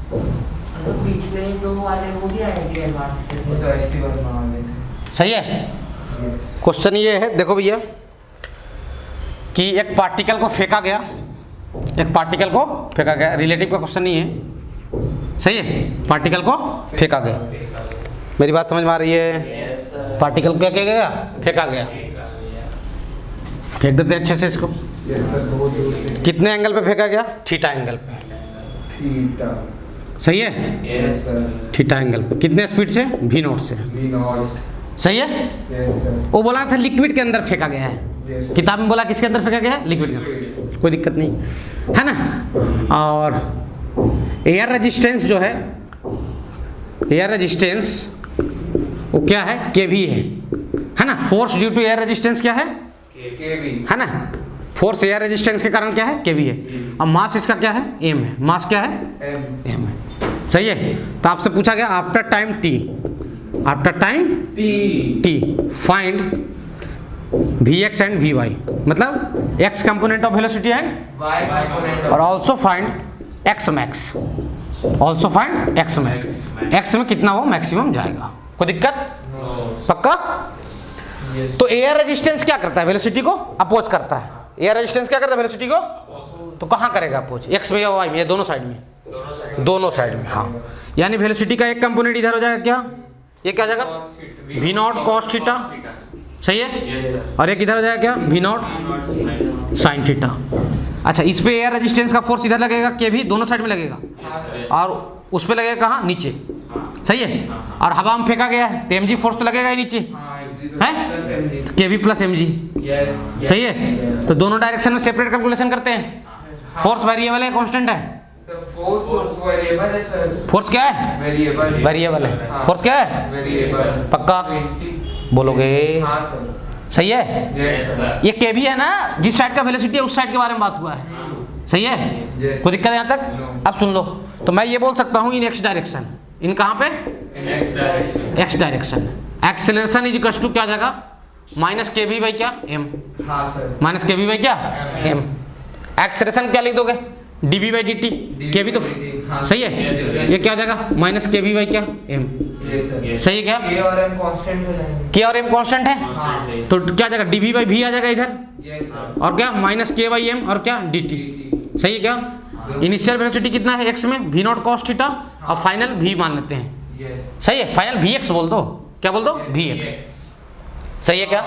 तो पिछले 2 वाले वो भी आएंगे एडवांस के वो तो ST वर्मा वाले थे। सही है। Yes. क्वेश्चन ये है, देखो भैया, कि एक पार्टिकल को फेंका गया, एक पार्टिकल को फेंका गया, रिलेटिव का क्वेश्चन नहीं है, सही है, पार्टिकल को फेंका गया, मेरी बात समझ में आ रही है, Yes, sir. पार्टिकल क्या किया गया, फेंका गया, फेंक देते हैं अच्छे से इसको, Yes sir. बहुत दूर से। कितने एंगल पे फेंका गया, थीटा एंगल पे, थीटा। सही है, Yes, sir. थीटा एंगल पे, कितने स्पीड से, v0 से, V0. सही है। Yes sir. वो बोला था लिक्विड के अंदर फेंका गया है, Yes sir. किताब में बोला किसके अंदर फेंका गया है, लिक्विड के अंदर, कोई दिक्कत नहीं है ना। और एयर रेजिस्टेंस जो है, एयर रेजिस्टेंस वो क्या है, केवी है ना, force due to air resistance क्या है KV. ना, फोर्स एयर रेजिस्टेंस के कारण क्या है, केवी है, और मास इसका क्या है, एम है, मास क्या है, M. एम है, सही है। तो आपसे पूछा गया after time T, after time T. T find Vx and Vy, मतलब x component of velocity and, Y component और of. Also find x max, also find x max, x में कितना वो मैक्सिमम जाएगा, कोई दिक्कत, No, sir. पक्का। Yes. तो एयर रेजिस्टेंस क्या करता है, वेलोसिटी को अपोज करता है, एयर रेजिस्टेंस क्या करता है वेलोसिटी को, तो कहाँ करेगा अपोज, x में या y में, या दोनों साइड में, दोनों साइड। दोनों साइड में, हाँ। यानी वेलोसिटी का एक कंपोनेंट इधर हो जाएगा क्या, ये क्या हो जाएगा, v0 cos थीटा, सही है, Yes, sir. और एक इधर हो जाएगा क्या, v0 V0 sin. Sine theta. अच्छा, इस पे एयर रेजिस्टेंस का फोर्स इधर लगेगा, के भी दोनों साइड में लगेगा, Yes, sir. Yes. और उस पे लगेगा कहाँ, नीचे, हाँ. सही है, और हवा में फेंका गया है, तो mg फोर्स तो लगेगा ही नीचे, हाँ, हैं? plus mg. के भी प्लस mg, Yes. सही है। तो दोनों डायरेक्शन में सेपरेट कैलकुलेशन करते हैं, फोर्स वेरिएबल है कांस्टेंट है, Sir, force तो variable है sir. फोर्स क्या है, Variable. वेरिएबल है, हाँ. फोर्स क्या है, Variable. पक्का 20. बोलोगे, हाँ sir. सही है। Yes Yes, sir. sir. ये के भी है ना, जिस साइड का वेलोसिटी है उस साइड के बारे में बात हुआ है, सही है। Yes. कोई दिक्कत है यहाँ तक? No. अब सुन लो, तो मैं ये बोल सकता हूँ इन एक्स डायरेक्शन, इन कहाँ पे? Next direction. X direction. Acceleration is equal to क्या जाएगा? माइनस के वी बाई क्या? एम। हाँ सर। माइनस के वी बाई क्या? एम। एक्सेलरेशन क्या लिख दोगे? D B by D T. के भी तो हाँ। सही है, ये क्या हो जाएगा? माइनस के वी बाई क्या? एम। Yes, sir. Yes. सही है क्या? K और M कांस्टेंट हो जाएंगे। के और एम कांस्टेंट है, Constant है. तो क्या जाएगा? डी बी बाई भी आ जाएगा इधर, Yes, sir. और क्या? माइनस के बाई एम और क्या? D T. DT. सही है क्या? इनिशियल वेलोसिटी कितना है एक्स में? वी नॉट कॉस थीटा, और फाइनल वी मान लेते हैं। Yes. सही है, फाइनल वी एक्स बोल दो। क्या बोल दो? V X. सही है क्या?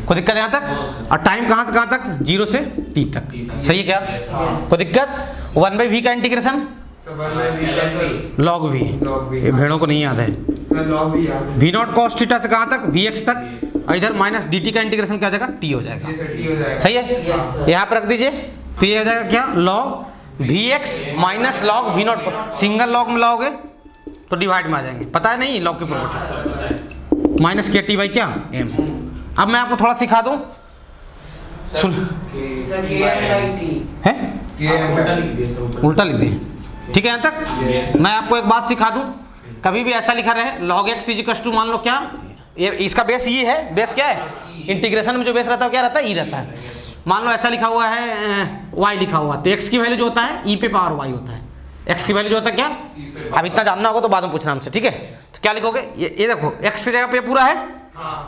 कोई दिक्कत है यहाँ तक? और टाइम कहाँ से कहाँ तक? 0 से t तक। सही है क्या? Yes, हाँ. कोई दिक्कत? 1/v का इंटीग्रेशन तो 1/v log v। log v। ये भेड़ों को नहीं याद है। मैं log v याद है। वी नॉट कॉस थीटा से कहाँ तक? वी एक्स तक, और इधर माइनस डी टी का इंटीग्रेशन क्या हो जाएगा? टी हो जाएगा। ये सर t हो जाएगा। सही है, Yes, sir. यहाँ पर रख दीजिए, तो ये हो जाएगा क्या? log V X minus log V naught. Single log में लाओगे तो डिवाइड में आ जाएंगे, पता है नहीं log की property? Minus K T by क्या? एम। अब मैं आपको थोड़ा सिखा दूं, सुन सर के एम बाई टी। है, उल्टा लिख दिया सर, ऊपर. उल्टा लिख दिए, ठीक है यहाँ तक? Yes. मैं आपको एक बात सिखा दूं, कभी भी ऐसा लिखा रहे log x इज टू, मान लो क्या, ये इसका बेस ये है, बेस क्या है? इंटीग्रेशन में जो बेस रहता है क्या रहता है? ई रहता है। मान लो ऐसा लिखा हुआ है y लिखा हुआ, तो x की वैल्यू जो होता है e पे पावर y होता है, x की वैल्यू जो होता है क्या? अब इतना जानना होगा तो बाद में पूछना हमसे, ठीक है? तो क्या लिखोगे? ये देखो x की जगह पे पूरा है,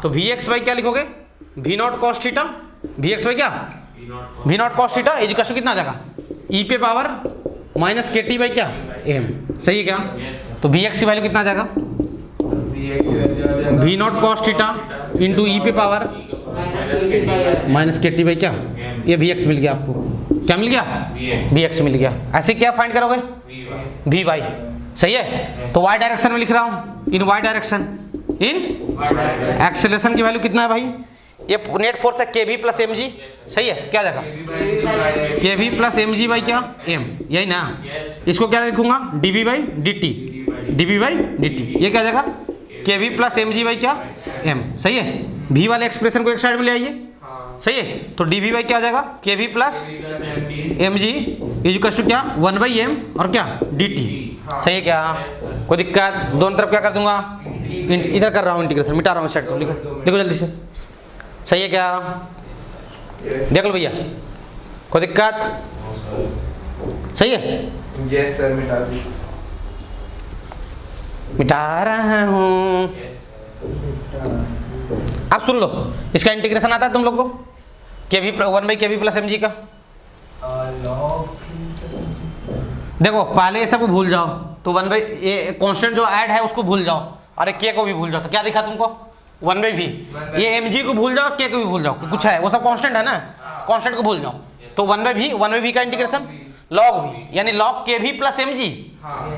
तो वी एक्स बाई क्या लिखोगे? V not cos theta, V X by क्या? We not cos theta is equal to कितना आ जाएगा? ई पे power minus K T by क्या? एम। सही है क्या? तो वी एक्स की वैल्यू कितना आ जाएगा? Vx की वैल्यू आ जाएगा। V not cos theta into e पे power minus K T by क्या? ये वी एक्स मिल गया आपको। क्या मिल गया? वी एक्स मिल गया। ऐसे क्या फाइंड करोगे? V Y. सही है, तो वाई डायरेक्शन में लिख रहा हूँ, in Y direction, in acceleration की वैल्यू कितना है भाई? ये नेट फोर्स है के वी प्लस एम जी। सही है, क्या जाएगा? K V plus M G by क्या? एम। यही ना? इसको क्या लिखूंगा? D V by D T, D V by D T. ये क्या जाएगा? K V plus M G by क्या? एम। सही है, वी वाले एक्सप्रेशन को एक साइड में ले आइए। सही है, तो डी वी बाई क्या आ जाएगा? K V plus M G is equal to क्या? 1/m और क्या? D T. सही है क्या? कोई दिक्कत? दोनों तरफ क्या कर दूंगा? इधर कर रहा हूँ इंटीग्रेशन, मिटा रहा हूँ सेट को। लिखो लिखो जल्दी से। सही है क्या? देख लो भैया, कोई दिक्कत? सही है, Yes sir, मिटा दी। मिटा रहा हूँ। अब सुन लो, इसका इंटीग्रेशन आता है तुम लोग को? के वी 1/kv प्लस एम जी का। देखो पहले ये सब भूल जाओ, तो 1 ये कांस्टेंट जो ऐड है उसको भूल जाओ, अरे के को भी भूल जाओ, तो क्या दिखा तुमको? 1/v। ये mg को भूल जाओ, के को भी भूल जाओ, कुछ है वो सब कांस्टेंट है ना, कांस्टेंट को भूल जाओ। तो 1/v का इंटीग्रेशन log v, यानी log kv plus mg,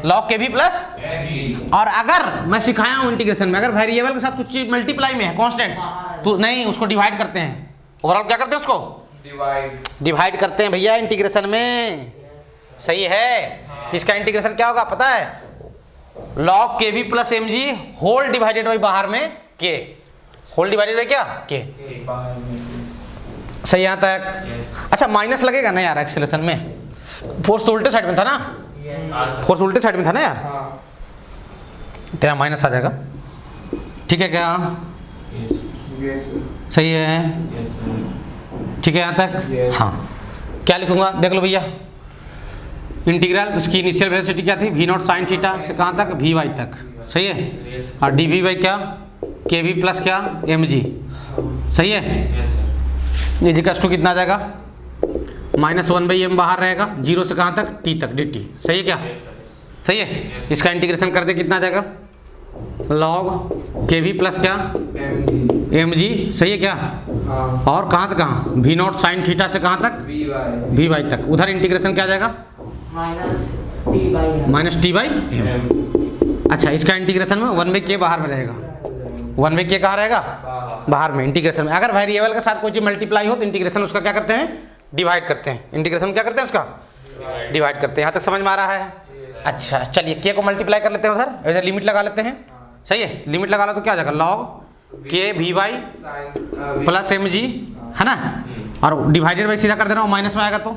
log kv plus. और अगर मैं सिखाया हूँ इंटीग्रेशन में, अगर वेरिएबल के साथ कुछ चीज मल्टीप्लाई में है कांस्टेंट, तो नहीं, उसको डिवाइड करते हैं। ओवरऑल क्या करते हैं? उसको डिवाइड करते हैं भैया इंटीग्रेशन में। सही है, तो इसका इंटीग्रेशन क्या होगा पता है? log kv plus mg whole divided by बाहर में k, होल डिवाइडेड बाई क्या? k। सही यहाँ तक? अच्छा माइनस लगेगा ना यार एक्सेलरेशन में, फोर्स तो उल्टे साइड में था ना, फोर्स उल्टे साइड में था ना यार, तेरा माइनस आ जाएगा। ठीक है क्या? सही है, ठीक है यहाँ तक? हाँ, क्या लिखूंगा देख लो भैया। इंटीग्रल इसकी इनिशियल वेलोसिटी क्या थी? वी नॉट साइन थीटा से कहाँ तक? वी वाई तक। सही है, और डी वी बाई क्या? के वी प्लस क्या? M G. सही है, ये जिकस टू कितना आ जाएगा? -1/m बाहर रहेगा, 0 से कहाँ तक? t तक dt। सही है क्या? सही है, इसका इंटीग्रेशन कर दे, कितना आ जाएगा? log kv प्लस क्या? mg। सही है क्या? और कहाँ से कहाँ? वी नॉट साइन थीटा से कहाँ तक? वी वाई तक। उधर इंटीग्रेशन क्या आ जाएगा? Minus T by M. अच्छा, इसका इंटीग्रेशन में 1/k बाहर में रहेगा, 1/k कहाँ रहेगा? बाहर में। इंटीग्रेशन में अगर वेरिएबल के साथ कोई चीज मल्टीप्लाई हो तो इंटीग्रेशन उसका क्या करते हैं? डिवाइड करते हैं। इंटीग्रेशन क्या करते हैं? उसका डिवाइड करते हैं। यहाँ तक समझ में आ रहा है? अच्छा चलिए, के को मल्टीप्लाई कर लेते हैं उधर, इधर लिमिट लगा लेते हैं। सही है, लिमिट लगा लो तो क्या आ जाएगा? log K V Y plus M G, है ना, और डिवाइडेड बाई सीधा कर देना, माइनस में आएगा तो।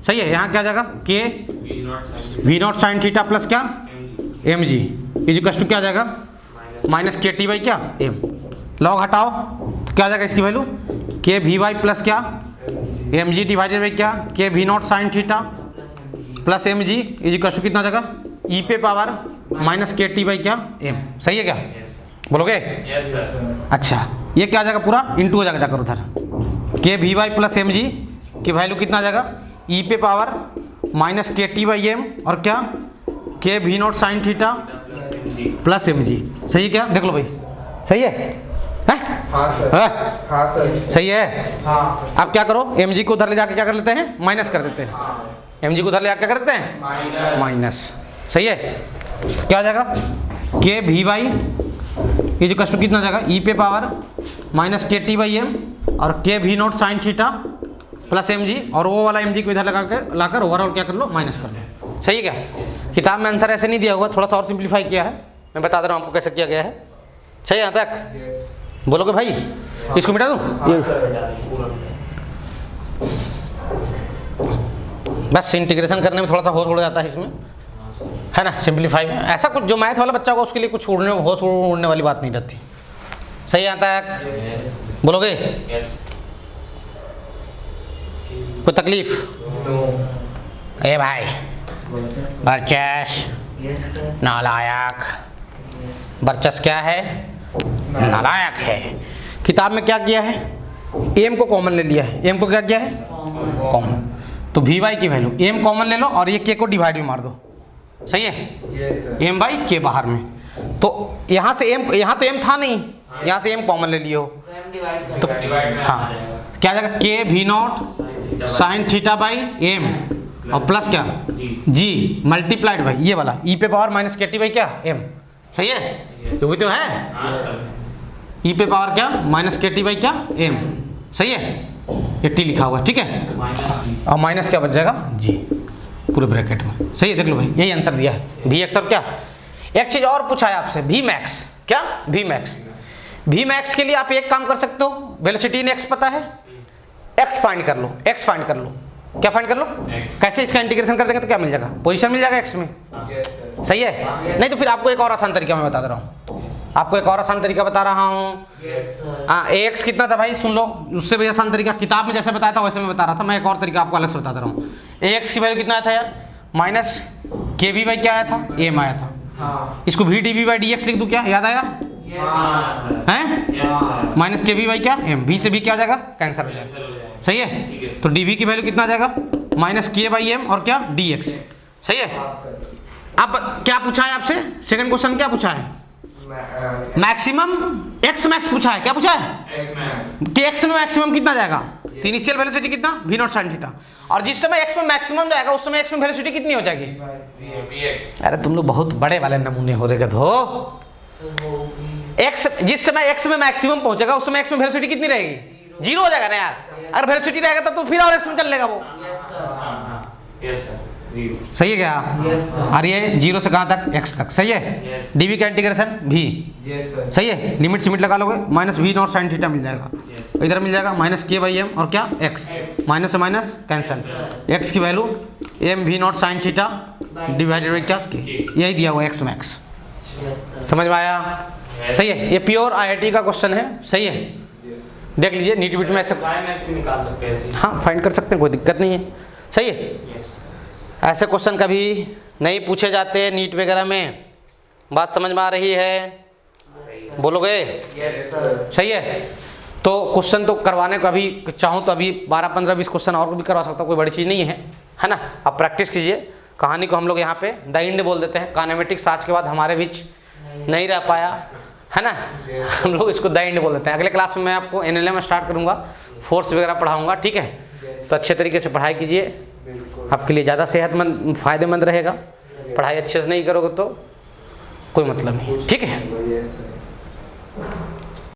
सही है, यहाँ क्या आ जाएगा के V naught sin V not sine theta plus क्या mg M G equals to क्या आ जाएगा माइनस के टी बाई क्या एम। लॉग हटाओ तो क्या आ जाएगा इसकी value K V Y plus क्या एम जी डिवाइडेड बाई क्या K V not sine theta plus M G equals to कितना आ जाएगा ई पे power minus K T by क्या एम। सही है क्या, yes sir बोलोगे? yes sir अच्छा ये क्या आ जाएगा पूरा इंटू हो जाएगा जाकर उधर K V Y plus M G की वैल्यू कितना आ जाएगा ई पे power minus K T by M और क्या K V not sine theta plus mg plus M G. सही है क्या, देख लो भाई सही है, हैं? हाँ सर। हाँ? हाँ सर। सही है। हाँ। अब क्या करो एम जी को उधर ले जाके क्या कर लेते हैं माइनस कर देते हैं, एम जी को उधर ले जाके क्या कर देते हैं minus माइनस। सही है, क्या आ जाएगा K V Y is equal to कितना आ जाएगा ई पे power minus K T by M और K V not sine theta plus M G और वो वाला एम जी को इधर लगा के लाकर ओवरऑल क्या कर लो माइनस कर लो। सही है क्या, किताब में आंसर ऐसे नहीं दिया हुआ, थोड़ा सा और सिंप्लीफाई किया है, मैं बता दे रहा हूँ आपको कैसे किया गया है। सही है यहाँ तक, Yes. बोलोगे भाई इसको मिटा दूँ ये बस इंटीग्रेशन करने में थोड़ा सा होश उड़ जाता है इसमें, है ना, सिंप्लीफाई में ऐसा कुछ जो मैथ वाला बच्चा होगा उसके लिए कुछ उड़ने होश उड़ने वाली बात नहीं रहती। सही आता है, yes बोलोगे yes कोई तकलीफ? No. ए भाई बरचस Yes sir. नालायक, बरचस क्या है नालायक है। किताब में क्या किया है एम को कॉमन ले लिया है, एम को क्या किया है Common. कॉमन, तो वी वाई की वैल्यू एम कॉमन ले लो और ये के को डिवाइड में मार दो। सही है, Yes sir. एम बाई के बाहर में, तो यहाँ से एम, यहाँ तो एम था नहीं, यहाँ से एम कॉमन ले लियो तो हम डिवाइड कर तो देंगे। डिवाइड में हाँ आ जाएगा क्या आ जाएगा K V not sine theta by M और प्लस क्या जी जी मल्टीप्लाइड बाई ये वाला ई पे power minus K T by क्या एम। सही है, तो भी तो है हाँ सर ई पे पावर क्या माइनस के टी बाई क्या एम। सही है, ये टी लिखा हुआ है, ठीक है, माइनस जी और माइनस क्या बच जाएगा जी पूरे ब्रैकेट में। सही है, देख लो भाई यही आंसर दिया है वी एक्स और क्या। एक चीज और पूछा है आपसे वी मैक्स, क्या वी मैक्स, वी मैक्स के लिए आप एक काम कर सकते हो, वेलोसिटी इन एक्स पता है, एक्स फाइंड कर लो, एक्स फाइंड कर लो, क्या फाइंड कर लो X. कैसे इसका इंटीग्रेशन कर देंगे तो क्या मिल जाएगा पोजीशन मिल जाएगा एक्स में। Yes sir. सही है, नहीं तो फिर आपको एक और आसान तरीका मैं बता दे रहा हूँ, आपको एक और आसान तरीका बता रहा हूँ। Yes sir. हाँ ए एक्स कितना था भाई सुन लो, उससे भी आसान तरीका किताब में जैसे बताया था वैसे मैं बता रहा था, मैं एक और तरीका आपको अलग से बता दे रहा हूँ। ए एक्स की वैल्यू कितना आया था यार माइनस के वी बाई क्या आया था एम आया था, हाँ. इसको V D V by D X लिख दूँ क्या, याद आया Yes हाँ sir. सर हैं yes sir minus K V by क्या एम, वी से भी क्या आ जाएगा कैंसर हो जाएगा। कैंसिल हो जाएगा सही ठीक है, है। तो डी वी की वैल्यू कितना आ जाएगा माइनस के बाई एम और क्या डी एक्स। सही है, हाँ सर. अब क्या पूछा है आपसे सेकंड क्वेश्चन, क्या पूछा है मैक्सिमम एक्स मैक्स पूछा है, क्या पूछा है एक्स मैक्स कि एक्स में मैक्सिमम कितना जाएगा, तो इनिशियल वेलोसिटी कितना वी नॉट साइन थीटा, और जिस समय एक्स में मैक्सिमम जाएगा उस समय एक्स में वेलोसिटी कितनी हो जाएगी। वी एक्स अरे तुम लोग बहुत बड़े वाले नमूने हो रहे हो, तो वो भी एक्स जिस समय एक्स में मैक्सिमम पहुंचेगा उस समय एक्स में वेलोसिटी कितनी रहेगी जीरो हो जाएगा ना यार, अगर वेलोसिटी रहेगा तब तो फिर और एक्स में चल लेगा वो। Yes sir. हाँ हाँ यस सर जीरो सही है क्या, Yes sir. और ये जीरो से कहाँ तक एक्स तक। सही है, Yes. डीवी का इंटीग्रेशन भी Yes sir. सही है, लिमिट सिमिट लगा लोगे minus V not sine theta मिल जाएगा, Yes. इधर मिल जाएगा माइनस के बाई एम और क्या एक्स, X. माइनस से माइनस कैंसल, एक्स की value M V not sine theta divided by क्या के, यही दिया हुआ एक्स मैक्स। Yes sir. समझ में आया, सही है, ये प्योर आईआईटी का क्वेश्चन है। सही है, Yes. देख लीजिए नीट बिट में ऐसे वाई मैक्स भी निकाल सकते हैं ऐसे हाँ फाइंड कर सकते हैं, कोई दिक्कत नहीं है। सही है, यस ऐसे क्वेश्चन कभी नहीं पूछे जाते नीट वगैरह में, बात समझ में आ रही है, बोलोगे Yes sir. सही है। तो क्वेश्चन तो करवाने को अभी चाहूँ तो अभी 12 15 20 क्वेश्चन और भी करवा सकता हूँ, कोई बड़ी चीज़ नहीं है ना। आप प्रैक्टिस कीजिए, कहानी को हम लोग यहाँ पे द इंड बोल देते हैं, कानेमेटिक्स आज के बाद हमारे बीच नहीं रह पाया, है ना, हम लोग इसको द इंड बोल देते हैं। अगले क्लास में मैं आपको एनएलएम स्टार्ट करूँगा, फोर्स वगैरह पढ़ाऊँगा, ठीक है, तो अच्छे तरीके से पढ़ाई कीजिए, बिल्कुल. आपके लिए ज़्यादा सेहतमंद फ़ायदेमंद रहेगा। पढ़ाई अच्छे से नहीं करोगे तो कोई मतलब नहीं, ठीक है। Yes sir.